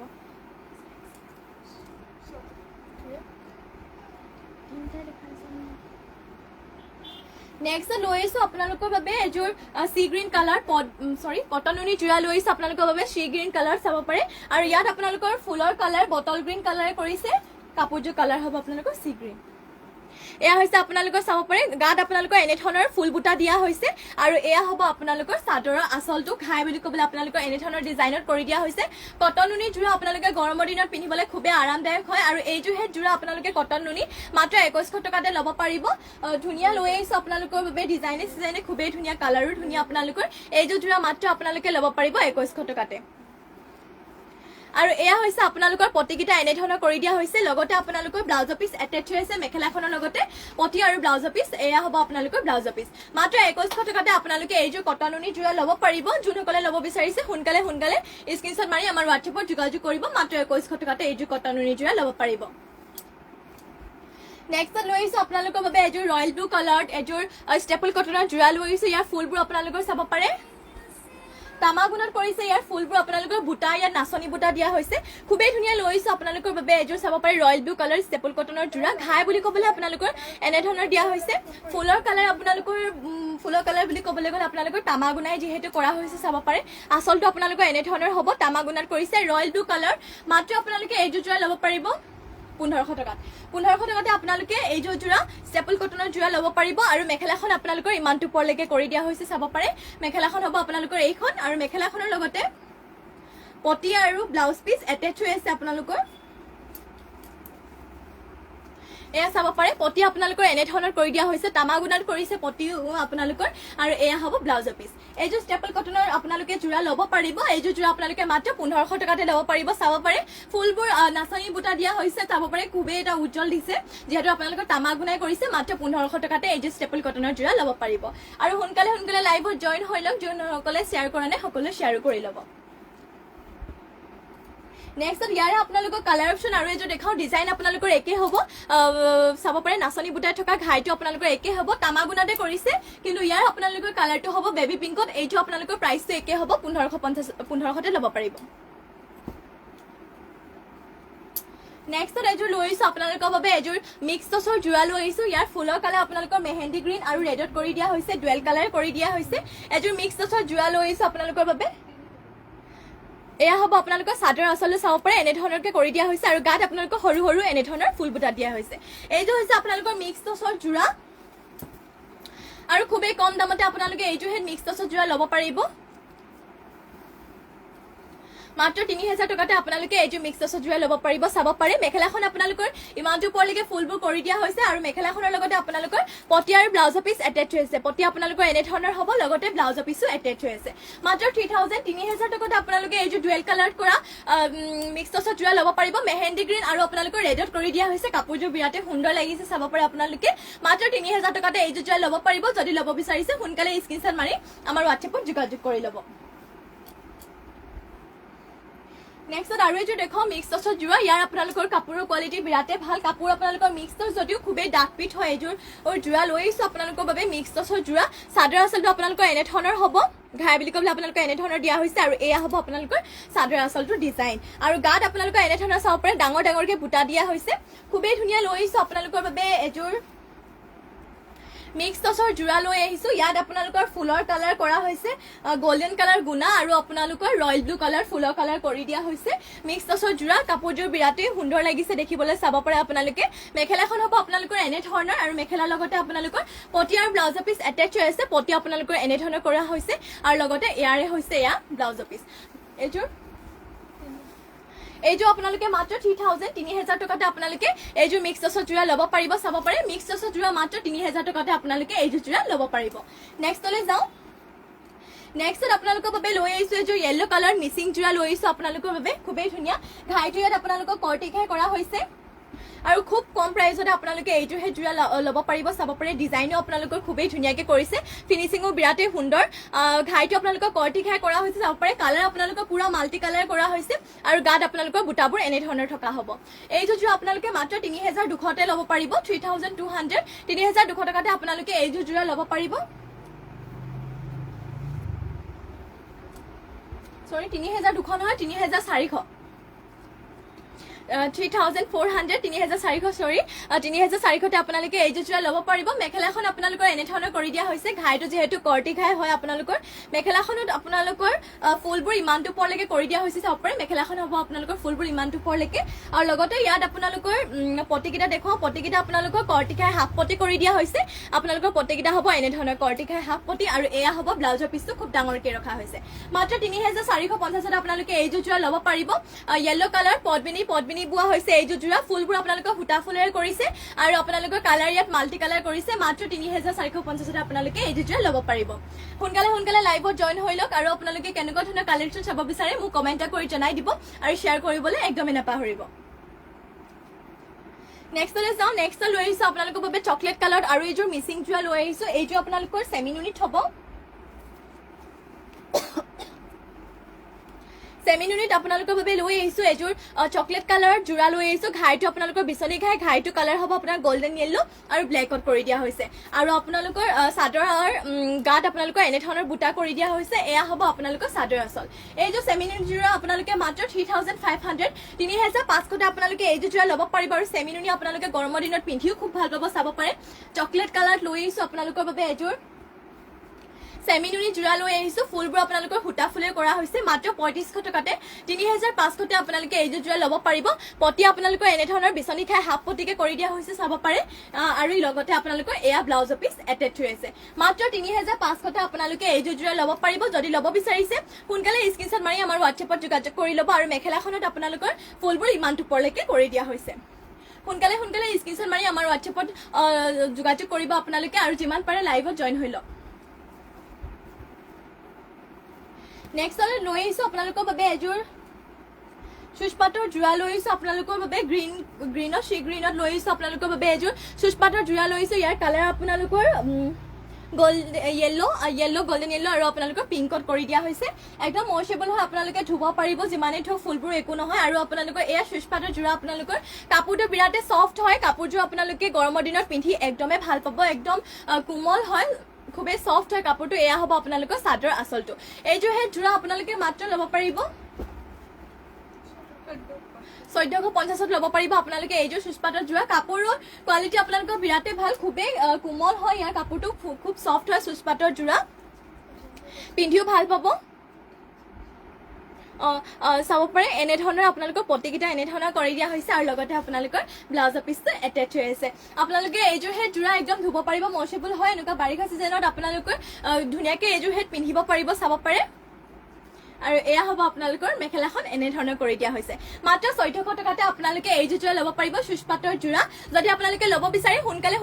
[SPEAKER 1] নেক্সট লৈ আহিছোঁ আপোনালোকৰ বাবে এযোৰ চি গ্ৰীণ কালাৰ কটন নুনি জোৰা লৈ আহিছোঁ আপোনালোকৰ বাবে চি গ্ৰীণ কালাৰ চাব পাৰে। আৰু ইয়াত আপোনালোকৰ ফুলৰ কালাৰ বটল গ্ৰীণ কালাৰে কৰিছে। কাপোৰযোৰ কালাৰ হ'ব আপোনালোকৰ চি গ্ৰীণ। এয়া হৈছে আপোনালোকৰ চাব পাৰে। গাত আপোনালোকৰ এনেধৰণৰ ফুল বুটা দিয়া হৈছে আৰু এয়া হ'ব আপোনালোকৰ চাদৰৰ আঁচলটো। ঘাই বুলি ক'বলৈ আপোনালোকৰ এনেধৰণৰ ডিজাইনত কৰি দিয়া হৈছে। কটন নুনি জোৰা আপোনালোকে গৰমৰ দিনত পিন্ধিবলৈ খুবেই আৰামদায়ক হয় আৰু এইযোৰহে জোৰা আপোনালোকে কটন নুনি মাত্ৰ 2,100 টকাতে ল'ব পাৰিব। ধুনীয়া লৈ আহিছোঁ আপোনালোকৰ বাবে, ডিজাইনে খুবেই ধুনীয়া, কালাৰো ধুনীয়া আপোনালোকৰ। এইযোৰ জোৰা মাত্ৰ আপোনালোকে ল'ব পাৰিব 2,100 টকাতে। আৰু এয়া হৈছে আপোনালোকৰ পতিকেইটা এনেধৰণৰ কৰি দিয়া হৈছে। লগতে আপোনালোকৰ ব্লাউজৰ পিচ এটেচ হৈ আছে মেখেলাখনৰ লগতে পতি আৰু ব্লাউজৰ পিচ। এয়া হ'ব আপোনালোকৰ ব্লাউজৰ পিচ। মাত্ৰ 2,100 টকাতে আপোনালোকে এইযোৰ কটন নুনি জোৰা ল'ব পাৰিব। যোনসকলে ল'ব বিচাৰিছে সোনকালে স্ক্ৰীনশ্বট মাৰি আমাৰ হোৱাটছএপত যোগাযোগ কৰিব। মাত্ৰ 2,100 টকাতে এইযোৰ কটন নুনি জোৰা ল'ব পাৰিব। নেক্সট লৈ আহিছোঁ আপোনালোকৰ বাবে এযোৰ ৰয়েল ব্লু কালাৰত এযোৰ ষ্টেপল কটনৰ জোৰা লৈ আহিছোঁ। ইয়াৰ ফুলবোৰ আপোনালোকৰ চাব পাৰে। তামাগুণত কৰিছে ইয়াৰ ফুলবোৰ আপোনালোকৰ বুটা ইয়াত নাচনি বুটা দিয়া হৈছে খুবেই ধুনীয়া লৈছো আপোনালোকৰ বাবে এযোৰ চাব পাৰে ৰয়েল ব্লু কালাৰ ষ্টেপল কটনৰ জোৰা ঘাই বুলি ক'বলৈ আপোনালোকৰ এনে ধৰণৰ দিয়া হৈছে ফুলৰ কালাৰ আপোনালোকৰ ফুলৰ কালাৰ বুলি ক'বলৈ গ'লে আপোনালোকৰ তামাগুণাই যিহেতু কৰা হৈছে চাব পাৰে আচলটো আপোনালোকৰ এনে ধৰণৰ হ'ব তামাগুণত কৰিছে ৰয়েল ব্লু কালাৰ মাত্ৰ আপোনালোকে এইযোৰ জোৰা ল'ব পাৰিব 1500 টকাত 1500 টকাতে আপোনালোকে এইযোৰ জোৰা ষ্টেপল কটনৰ জোৰা ল'ব পাৰিব আৰু মেখেলাখন আপোনালোকৰ ইমানটো পৰলৈকে কৰি দিয়া হৈছে চাব পাৰে মেখেলাখন হ'ব আপোনালোকৰ এইখন আৰু মেখেলাখনৰ লগতে পটি আৰু ব্লাউজ পিস এটেচ হৈ আছে আপোনালোকৰ এয়া চাব পাৰে পটি আপোনালোকৰ এনে ধৰণৰ কৰি দিয়া হৈছে তামাগুণত কৰিছে পটি আপোনালোকৰ আৰু এয়া হ'ব ব্লাউজ পিস এইযোৰ ষ্টেপল কটনৰ আপোনালোকে জোৰা ল'ব পাৰিব এইযোৰ জোৰা আপোনালোকে মাত্ৰ 1500 টকাতে ল'ব পাৰিব চাব পাৰে ফুলবোৰ নাচনি বুটা দিয়া হৈছে চাব পাৰে খুবেই এটা উজ্জ্বল দিছে যেহেতু আপোনালোকৰ তামাগুণাই কৰিছে মাত্ৰ 1500 টকাতে এইযোৰ ষ্টেপল কটনৰ জোৰা ল'ব পাৰিব আৰু সোনকালে লাইভত জয়েন হৈ লওক যোনসকলে শ্বেয়াৰ কৰা নাই সকলোৱে শ্বেয়াৰ কৰি ল'ব নেক্সট ইয়াৰে আপোনালোকৰ কালাৰ অপচন আৰু এযোৰ দেখাও ডিজাইন আপোনালোকৰ একে হ'ব চাব পাৰে নাচনি বুটাই থকা ঘাইটো আপোনালোকৰ একে হ'ব তামাগুণাতে কৰিছে কিন্তু ইয়াৰ আপোনালোকৰ কালাৰটো হ'ব বেবি পিংকত এইটো আপোনালোকৰ প্ৰাইচটো একে হ'ব 1500তে ল'ব পাৰিব নেক্সট এযোৰ লৈ আহিছো আপোনালোকৰ বাবে এযোৰ মিক্স টছৰ জোৰা লৈ আহিছো ইয়াৰ ফুলৰ কালাৰ আপোনালোকৰ মেহেন্দি গ্ৰীণ আৰু ৰেডত কৰি দিয়া হৈছে ডুৱেল কালাৰ কৰি দিয়া হৈছে এযোৰ মিক্স টছৰ জোৰা লৈ আহিছো আপোনালোকৰ বাবে এয়া হ'ব আপোনালোকৰ চাদৰ আচলতে চাব পাৰে এনে ধৰণৰকে কৰি দিয়া হৈছে আৰু গাত আপোনালোকৰ সৰু সৰু এনে ধৰণৰ ফুল বুটা দিয়া হৈছে এইটো হৈছে আপোনালোকৰ মিক্স টছৰ জোৰা আৰু খুবেই কম দামতে আপোনালোকে এইটো হে মিক্স টছৰ জোৰা ল'ব পাৰিব মাত্ৰ 3000 টকাতে আপোনালোকে এইটো মিক্স টছৰ জোৰা ল'ব পাৰিব চাব পাৰে মেখেলাখন আপোনালোকৰ ইমানটো পৰলৈকে ফুলবোৰ কৰি দিয়া হৈছে আৰু মেখেলাখনৰ লগতে আপোনালোকৰ পটি আৰু ব্লাউজ পিস এটেচ হৈ আছে পটি আপোনালোকৰ এনে ধৰণৰ হ'ব লগতে ব্লাউজ পিসো এটেচ হৈ আছে মাত্ৰ 3000 টকাতে আপোনালোকে এইটো ডুৱেল কালাৰ কৰা মিক্স টছৰ জোৰা ল'ব পাৰিব মেহেন্দি গ্ৰীণ আৰু আপোনালোকৰ ৰেডত কৰি দিয়া হৈছে কাপোৰযোৰ বিৰাটে সুন্দৰ লাগিছে চাব পাৰে আপোনালোকে মাত্ৰ 3000 টকাতে এইটো জোৰা ল'ব পাৰিব যদি ল'ব বিচাৰিছে সোনকালে স্ক্ৰিনশ্বট মাৰি আমাৰ WhatsApp-ত যোগাযোগ কৰি ল'ব নেক্সট আৰু এযোৰ দেখাও মিক্স টছৰ জোৰা ইয়াৰ আপোনালোকৰ কাপোৰৰ কোৱালিটি বিৰাটে ভাল কাপোৰ আপোনালোকৰ মিক্স টছ যদিও খুবেই ডাঠ পিঠ হয় এইযোৰ জোৰা লৈ আহিছো আপোনালোকৰ বাবে মিক্স টছৰ জোৰা চাদৰ আচলটো আপোনালোকৰ এনে ধৰণৰ হ'ব ঘাই বুলি ক'বলৈ আপোনালোকৰ এনে ধৰণৰ দিয়া হৈছে আৰু এয়া হ'ব আপোনালোকৰ চাদৰ আচলটো ডিজাইন আৰু গাত আপোনালোকৰ এনে ধৰণৰ চাব পাৰে ডাঙৰ ডাঙৰকে বুটা দিয়া হৈছে খুবেই ধুনীয়া লৈ আহিছো আপোনালোকৰ বাবে এযোৰ মিক্স টছৰ জোৰা লৈ আহিছো ইয়াত আপোনালোকৰ ফুলৰ কালাৰ কৰা হৈছে গোল্ডেন কালাৰ গুণা আৰু আপোনালোকৰ ৰয়েল ব্লু কালাৰ ফুলৰ কালাৰ কৰি দিয়া হৈছে মিক্স টছৰ জোৰা কাপোৰযোৰ বিৰাটেই সুন্দৰ লাগিছে দেখিবলৈ চাব পাৰে আপোনালোকে মেখেলাখন হ'ব আপোনালোকৰ এনে ধৰণৰ আৰু মেখেলাৰ লগতে আপোনালোকৰ পটি আৰু ব্লাউজ পিস এটেচ হৈ আছে পটি আপোনালোকৰ এনে ধৰণৰ কৰা হৈছে আৰু লগতে ইয়াৰে হৈছে এয়া ব্লাউজ পিস এইযোৰ আপোনালোকে মাত্ৰ 3000 টকাতে আপোনালোকে এইযোৰ মিক্স টছৰ জোৰা ল'ব পাৰিব চাব পাৰে মিক্স টছৰ জোৰা মাত্ৰ 3000 টকাতে আপোনালোকে এইযোৰ জোৰা ল'ব পাৰিব নেক্সটলৈ যাওঁ নেক্সট আপোনালোকৰ বাবে লৈ আহিছো এইযোৰ য়েল্লো কালাৰ মিচিং জোৰা লৈ আহিছো আপোনালোকৰ বাবে খুবেই ধুনীয়া ঘাইটো ইয়াত আপোনালোকৰ কৰ্টি ঘাই কৰা হৈছে আৰু খুব কম প্ৰাইজতে আপোনালোকে এইটো হে জোৰা ল'ব পাৰিব চাব পাৰে ডিজাইনো আপোনালোকৰ খুবেই ধুনীয়াকৈ কৰিছে ফিনিচিংও বিৰাটেই সুন্দৰ ঘাইটো আপোনালোকৰ কৰ্টি ঘাই কৰা হৈছে চাব পাৰে কালাৰ আপোনালোকৰ পুৰা মাল্টি কালাৰ কৰা হৈছে আৰু গাত আপোনালোকৰ বুটাবোৰ এনে ধৰণৰ থকা হ'ব এইটো জোৰা আপোনালোকে মাত্ৰ 3200তে ল'ব পাৰিব 3200 টকাতে আপোনালোকে এইটো জোৰা ল'ব পাৰিব সৰি 3200 নহয় 3400 3400 3400 সৰি 3400তে আপোনালোকে এই জোৰা ল'ব পাৰিব মেখেলাখন আপোনালোকৰ এনে ধৰণৰ কৰি দিয়া হৈছে ঘাইটো যেহেতু কৰ্টি ঘাই হয় আপোনালোকৰ মেখেলাখনত আপোনালোকৰ ফুলবোৰ ইমানটো পৰলৈকে কৰি দিয়া হৈছে চাব পাৰে মেখেলাখন হ'ব আপোনালোকৰ ফুলবোৰ ইমানটো পৰলৈকে আৰু লগতে ইয়াত আপোনালোকৰ পটিকিটা দেখুৱাও পটিকিটা আপোনালোকৰ কৰ্টি ঘাই হাফ পটি কৰি দিয়া হৈছে আপোনালোকৰ পটিকিটা হ'ব এনে ধৰণৰ কৰ্টি ঘাই হাফ পটি আৰু এয়া হ'ব ব্লাউজৰ পিসটো খুব ডাঙৰকৈ ৰখা হৈছে মাত্ৰ 3450তে আপোনালোকে এই জোৰা ল'ব পাৰিব য়েল্লো কালাৰ পদ্মিনী বুৱা হৈছে এই জোৰা ফুলবোৰ আপোনালোকৰ ফুটা ফুলেৰে কৰিছে আৰু আপোনালোকৰ কালাৰ ইয়াত মাল্টি কালাৰ কৰিছে মাত্ৰ 3450তে আপোনালোকে এই জোৰা ল'ব পাৰিব সোনকালে লাইভত জয়েন হৈ লওক আৰু আপোনালোকে কেনেকুৱা ধৰণৰ কালেকশ্যন চাব বিচাৰে মোক কমেন্ট কৰি জনাই দিব আৰু শ্বেয়াৰ কৰিবলৈ একদমেই নাপাহৰিব নেক্সটলৈ যাওঁ নেক্সট লৈ আহিছো আপোনালোকৰ বাবে চকলেট কালাৰ আৰু এইযোৰ মিচিং জোৰা লৈ আহিছো এইযোৰ আপোনালোকৰ সেমি ইউনিট হ'ব চেমিনুনিত আপোনালোকৰ বাবে লৈ আহিছোঁ এযোৰ চকলেট কালাৰৰ জোৰা লৈ আহিছোঁ। ঘাইটো আপোনালোকৰ বিচনী ঘাই, ঘাইটো কালাৰ হ'ব আপোনাৰ গল্ডেন য়েল্লো আৰু ব্লেকত কৰি দিয়া হৈছে। আৰু আপোনালোকৰ চাদৰৰ গাত আপোনালোকৰ এনেধৰণৰ বুটা কৰি দিয়া হৈছে। এয়া হ'ব আপোনালোকৰ চাদৰ আচল। এইযোৰ চেমিনুনি জোৰা আপোনালোকে মাত্ৰ 3500 3500 আপোনালোকে এইযোৰ জোৰা ল'ব পাৰিব। আৰু চেমিনুনি আপোনালোকে গৰমৰ দিনত পিন্ধিও খুব ভাল পাব, চাব পাৰে। চকলেট কালাৰত লৈ আহিছোঁ আপোনালোকৰ বাবে এযোৰ চেমিনুনি জোৰা লৈ আহিছোঁ। ফুলবোৰ আপোনালোকৰ সূতা ফুলে কৰা হৈছে মাত্ৰ 3500 টকাতে। 3500 আপোনালোকে এইযোৰ জোৰা ল'ব পাৰিব। পতি আপোনালোকৰ এনেধৰণৰ বিচনী খাই হাফ পতিকে কৰি দিয়া হৈছে, চাব পাৰে। আৰু লগতে আপোনালোকৰ এয়া ব্লাউজৰ পিচ এটেচ হৈ আছে। মাত্ৰ 3500 আপোনালোকে এইযোৰ জোৰা ল'ব পাৰিব। যদি ল'ব বিচাৰিছে সোনকালে স্ক্ৰীনশ্বট মাৰি আমাৰ হোৱাটছএপত যোগাযোগ কৰি ল'ব। আৰু মেখেলাখনত আপোনালোকৰ ফুলবোৰ ইমান ওপৰলৈকে কৰি দিয়া হৈছে। সোনকালে স্ক্ৰীনশ্বট মাৰি আমাৰ হোৱাটছএপত যোগাযোগ কৰিব আপোনালোকে। আৰু যিমান পাৰে লাইভত জইন হৈ লওক। নেক্সট লৈ আহিছোঁ আপোনালোকৰ বাবে এযোৰ চুজপাতৰ জোৰা লৈ আহিছোঁ আপোনালোকৰ বাবে গ্ৰীণত চি গ্ৰীণত লৈ আহিছোঁ আপোনালোকৰ বাবে এযোৰ চুজপাতৰ জোৰা লৈ আহিছোঁ। ইয়াৰ কালাৰ আপোনালোকৰ য়েল্লো গল্ডেন য়েল্লো আৰু আপোনালোকৰ পিংকত কৰি দিয়া হৈছে। একদম ৱাশ্বেবল হয়, আপোনালোকে ধুব পাৰিব যিমানেই ধুওক ফুলবোৰ একো নহয়। আৰু আপোনালোকৰ এয়া চুজপাতৰ জোৰা আপোনালোকৰ কাপোৰটো বিৰাটেই চফ্ট হয়। কাপোৰযোৰ আপোনালোকে গৰমৰ দিনত পিন্ধি একদমেই ভাল পাব। একদম কোমল হয়, খুবেই চফ্ট হয় কাপোৰটো। এয়া হ'ব আপোনালোকৰ চাদৰ আচলটো। এইযোৰ সেই জোৰা আপোনালোকে মাত্ৰ ল'ব পাৰিব 1450 ল'ব পাৰিব আপোনালোকে এইযোৰ চুজপাতৰ জোৰা। কাপোৰৰ কোৱালিটি আপোনালোকৰ বিৰাটেই ভাল, খুবেই কোমল হয়। ইয়াৰ কাপোৰটো খুব চফ্ট হয়। চুজপাতৰ জোৰা পিন্ধিও ভাল পাব। চাব পাৰে এনেধৰণৰ আপোনালোকৰ পতিকেইটা এনেধৰণৰ কৰি দিয়া হৈছে। আৰু লগতে আপোনালোকৰ ব্লাউজৰ পিচটো এটেচ হৈ আছে। আপোনালোকে এইযোৰ হেড জোৰা একদম ধুব পাৰিব, ৱাশ্বেবল হয়। এনেকুৱা বাৰিষা চিজনত আপোনালোকৰ ধুনীয়াকৈ এইযোৰ হেড পিন্ধিব পাৰিব, চাব পাৰে। আৰু এয়া হ'ব আপোনালোকৰ মেখেলাখন এনেধৰণৰ কৰি দিয়া হৈছে। মাত্ৰ 1400 টকাতে আপোনালোকে এইযোৰ জোৰা ল'ব পাৰিব চুজপাতৰ জোৰা। যদি আপোনালোকে ল'ব বিচাৰে সোনকালে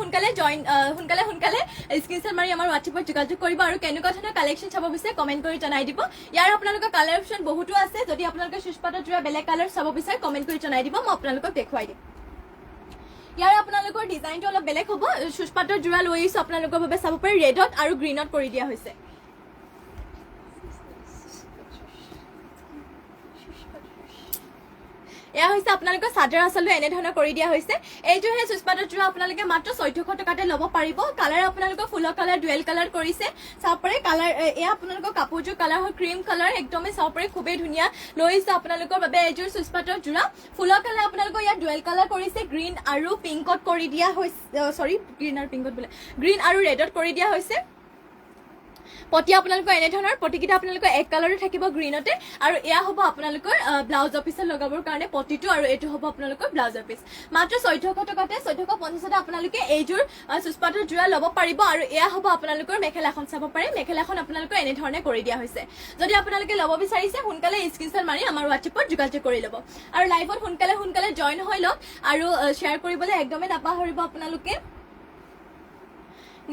[SPEAKER 1] স্ক্ৰীনশ্বট মাৰি আমাৰ হোৱাটছএপত যোগাযোগ কৰিব। আৰু কেনেকুৱা ধৰণৰ কালেকশ্যন চাব বিচাৰে কমেণ্ট কৰি জনাই দিব। ইয়াৰ আপোনালোকৰ কালাৰ অপশ্যন বহুতো আছে। যদি আপোনালোকে চুজপাতৰ জোৰা বেলেগ কালাৰ চাব বিচাৰে কমেণ্ট কৰি জনাই দিব, মই আপোনালোকক দেখুৱাই দিম। ইয়াৰ আপোনালোকৰ ডিজাইনটো অলপ বেলেগ হ'ব। চুজপাতৰ জোৰা লৈ আহিছোঁ আপোনালোকৰ বাবে, চাব পাৰে। ৰেডত আৰু গ্ৰীণত কৰি দিয়া হৈছে। এয়া হৈছে আপোনালোকৰ চাদৰ আচলতে এনেধৰণৰ কৰি দিয়া হৈছে। এইযোৰ সেই চুজপাতৰ জোৰা আপোনালোকে মাত্ৰ 1400 টকাতে ল'ব পাৰিব। কালাৰ আপোনালোকৰ ফুলৰ কালাৰ ডুৱেল কালাৰ কৰিছে, চাব পাৰে। কালাৰ এয়া আপোনালোকৰ কাপোৰযোৰ কালাৰ হয় ক্ৰীম কালাৰ, একদমেই চাব পাৰে, খুবেই ধুনীয়া। লৈ আহিছে আপোনালোকৰ বাবে এইযোৰ চুজপাতৰ জোৰা। ফুলৰ কালাৰ আপোনালোকৰ ইয়াত ডুৱেল কালাৰ কৰিছে, গ্ৰীণ আৰু পিংকত কৰি দিয়া হৈছে। গ্ৰীণ আৰু ৰেডত কৰি দিয়া হৈছে। পতি আপোনালোকৰ এনেধৰণৰ পতিকেইটা আপোনালোকৰ এক কালাৰতে থাকিব গ্ৰীণতে। আৰু এয়া হ'ব আপোনালোকৰ ব্লাউজৰ পিছত লগাবৰ কাৰণে পতিটো। আৰু এইটো হ'ব আপোনালোকৰ ব্লাউজৰ পিচ। মাত্ৰ 1400 টকাতে 1450 আপোনালোকে এইযোৰ চুজপাতৰ জোৰা ল'ব পাৰিব। আৰু এয়া হ'ব আপোনালোকৰ মেখেলাখন, চাব পাৰে। মেখেলাখন আপোনালোকৰ এনেধৰণে কৰি দিয়া হৈছে। যদি আপোনালোকে ল'ব বিচাৰিছে সোনকালে স্ক্ৰীনশ্বট মাৰি আমাৰ হোৱাটছএপত যোগাযোগ কৰি ল'ব। আৰু লাইভত সোনকালে জইন হৈ লওক। আৰু শ্বেয়াৰ কৰিবলৈ একদমেই নাপাহৰিব আপোনালোকে।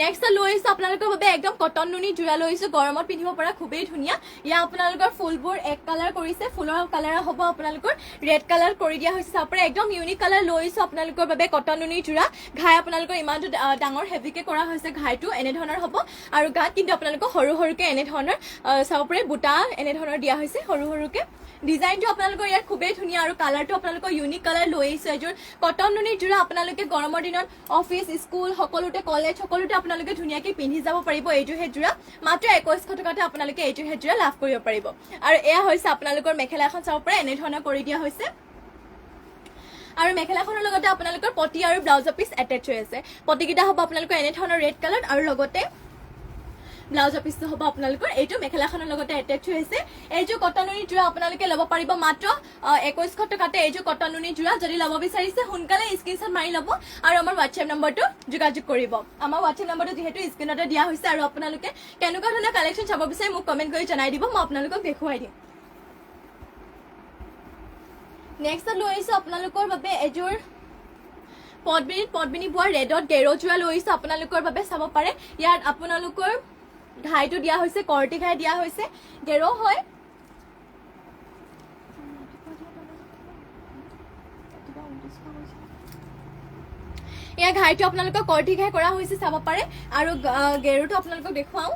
[SPEAKER 1] নেক্সট লৈ আহিছোঁ আপোনালোকৰ বাবে একদম কটন নুনি জোৰা লৈ আহিছোঁ। গৰমত পিন্ধিব পৰা খুবেই ধুনীয়া। ইয়াৰ আপোনালোকৰ ফুলবোৰ এক কালাৰ কৰিছে, ফুলৰ কালাৰ হ'ব আপোনালোকৰ ৰেড কালাৰ কৰি দিয়া হৈছে, চাব পাৰে। একদম ইউনিক কালাৰ লৈ আহিছোঁ আপোনালোকৰ বাবে কটন নুনি জোৰা। ঘাই আপোনালোকৰ ইমানটো ডাঙৰ হেভিকে কৰা হৈছে, ঘাইটো এনেধৰণৰ হ'ব। আৰু গাত কিন্তু আপোনালোকৰ সৰুকৈ এনেধৰণৰ চাব পাৰে বুটা এনেধৰণৰ দিয়া হৈছে সৰুকৈ। ডিজাইনটো আপোনালোকৰ ইয়াত খুবেই ধুনীয়া। আৰু কালাৰটো আপোনালোকৰ ইউনিক কালাৰ লৈ আহিছোঁ। এযোৰ কটন নুনি জোৰা আপোনালোকে গৰমৰ দিনত অফিচ স্কুল সকলোতে কলেজ সকলোতে আপোনালোকে ধুনীয়াকৈ পিন্ধি যাব পাৰিব। এইযোৰ হেডজোৰা মাত্ৰ 2100 টকাতে আপোনালোকে এইযোৰ হেডজোৰা লাভ কৰিব পাৰিব। আৰু এয়া হৈছে আপোনালোকৰ মেখেলাখন, চাব পাৰে এনেধৰণৰ কৰি দিয়া হৈছে। আৰু মেখেলাখনৰ লগতে আপোনালোকৰ পতি আৰু ব্লাউজৰ পিচ এটেচ হৈ আছে। পতিকেইটা হ'ব আপোনালোকৰ এনেধৰণৰ ৰেড কালাৰ। আৰু লগতে ব্লাউজৰ পিচটো হ'ব আপোনালোকৰ এইটো মেখেলাখনৰ লগতে এটেচ হৈ আছে। এইযোৰ কটন নুনি জোৰা আপোনালোকে ল'ব পাৰিব মাত্ৰ 2100 টকাতে। এইযোৰ কটন নুনি জোৰা যদি ল'ব বিচাৰিছে সোনকালে স্ক্ৰীনশ্বট মাৰি ল'ব। আৰু আমাৰ হোৱাটছএপ নম্বৰটো যোগাযোগ কৰিব। আমাৰ হোৱাটছএপ নম্বৰটো যিহেতু স্ক্ৰীনতে দিয়া হৈছে। আৰু আপোনালোকে কেনেকুৱা ধৰণৰ কালেকশ্যন চাব বিচাৰে মোক কমেণ্ট কৰি জনাই দিব, মই আপোনালোকক দেখুৱাই দিম। নেক্সট লৈ আহিছোঁ আপোনালোকৰ বাবে এযোৰ পদ্মিনী বোৱা ৰেডত গেৰ জোৰা লৈ আহিছোঁ আপোনালোকৰ বাবে, চাব পাৰে। ইয়াত আপোনালোকৰ ঘাইটো দিয়া হৈছে, কৰ্টি ঘাই দিয়া হৈছে, গেৰ হয়। ইয়াৰ ঘাইটো আপোনালোকৰ কৰ্টি ঘাই কৰা হৈছে, চাব পাৰে। আৰু গেৰুটো আপোনালোকক দেখুৱাওঁ।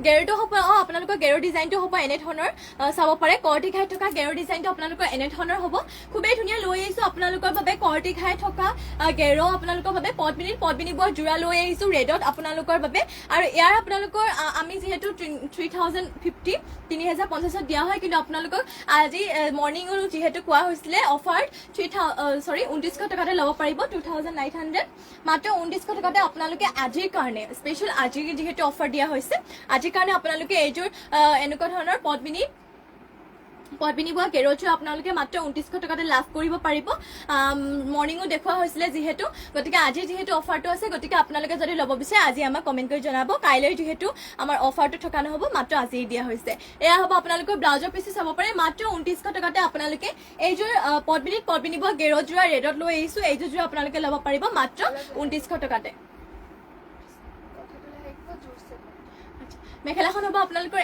[SPEAKER 1] গেৰটো হ'ব আপোনালোকৰ গেৰৰ ডিজাইনটো হ'ব এনে ধৰণৰ চাব পাৰে কৰ্টি খাই থকা গেৰৰ ডিজাইনটো আপোনালোকৰ এনে ধৰণৰ হ'ব খুবেই ধুনীয়া লৈ আহিছোঁ আপোনালোকৰ বাবে কৰ্টি খাই থকা গেৰ আপোনালোকৰ বাবে পদ্মিনী বৰ যোৰা লৈ আহিছোঁ ৰেডত আপোনালোকৰ বাবে আৰু ইয়াৰ আপোনালোকৰ আমি যিহেতু 3050 3050ত দিয়া হয় কিন্তু আপোনালোকক আজি মৰ্ণিঙো যিহেতু কোৱা হৈছিলে অফাৰ 2900 টকাতে ল'ব পাৰিব 2900 মাত্ৰ 2900 টকাতে আপোনালোকে আজিৰ কাৰণে স্পেচিয়েল আজি যিহেতু অফাৰ দিয়া হৈছে আজিৰ কাৰণে আপোনালোকে এইযোৰ এনেকুৱা ধৰণৰ পদ্মিনী বোৱা গেৰযোৰ আপোনালোকে মাত্ৰ 2900 টকাতে লাভ কৰিব পাৰিব মৰ্ণিঙো দেখুওৱা হৈছিলে যিহেতু গতিকে আজি যিহেতু অফাৰটো আছে গতিকে আপোনালোকে যদি ল'ব বিচাৰে আজি আমাক কমেণ্ট কৰি জনাব কাইলৈ যিহেতু আমাৰ অফাৰটো থকা নহ'ব মাত্ৰ আজি দিয়া হৈছে এয়া হ'ব আপোনালোকৰ ব্লাউজৰ পিছে চাব পাৰে মাত্ৰ 2900 টকাতে আপোনালোকে এইযোৰ পদ্মিনী বোৱা গেৰযোৰা ৰেডত লৈ আহিছোঁ এইযোৰ আপোনালোকে ল'ব পাৰিব মাত্ৰ 2900 টকাতে মেখেলাখন হ'ব আপোনালোকৰ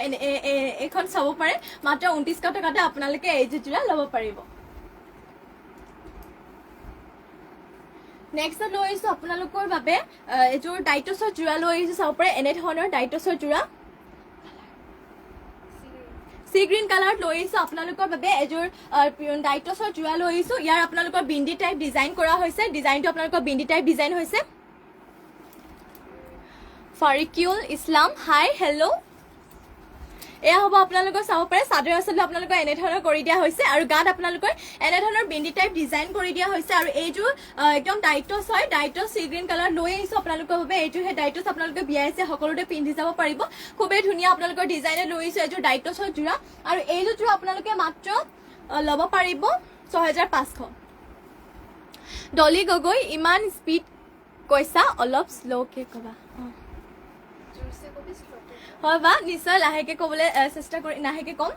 [SPEAKER 1] এইখন চাব পাৰে মাত্ৰ 2900 টকাতে আপোনালোকে এইযোৰ যোৰা ল'ব পাৰিব নেক্সট লৈ আহিছোঁ আপোনালোকৰ বাবে এইযোৰ ডাইটছৰ যোৰা লৈ আহিছোঁ চাব পাৰে এনে ধৰণৰ ডাইটছৰ যোৰা সি গ্ৰীণ কালাৰত লৈ আহিছোঁ আপোনালোকৰ বাবে এযোৰ ডাইটছৰ যোৰা লৈ আহিছোঁ ইয়াৰ আপোনালোকৰ বিন্দি টাইপ ডিজাইন কৰা হৈছে ডিজাইনটো আপোনালোকৰ বিন্দি টাইপ ডিজাইন হৈছে ফাৰিকিউল ইছলাম হাই হেল্ল' এয়া হ'ব আপোনালোকৰ চাব পাৰে চাদৰ আচলতে আপোনালোকৰ এনে ধৰণৰ কৰি দিয়া হৈছে আৰু গাত আপোনালোকৰ এনে ধৰণৰ বিন্দি টাইপ ডিজাইন কৰি দিয়া হৈছে আৰু এইযোৰ একদম ডাইটছ হয় ডাইটছ সি গ্ৰীণ কালাৰ লৈ আহিছোঁ আপোনালোকৰ বাবে এইযোৰ সেই ডাইটছ আপোনালোকে বিয়াইছে সকলোতে পিন্ধি যাব পাৰিব খুবেই ধুনীয়া আপোনালোকৰ ডিজাইনে লৈ আহিছোঁ এইযোৰ ডাইটছৰ যোৰা আৰু এইযোৰ যোৰা আপোনালোকে মাত্ৰ ল'ব পাৰিব 6500 ডলি গগৈ ইমান স্পীড কৈছা অলপ শ্ল'কে ক'বা হয় বা নিশ্চয় লাহেকে ক'বলৈ চেষ্টা কৰি লাহেকে ক'ম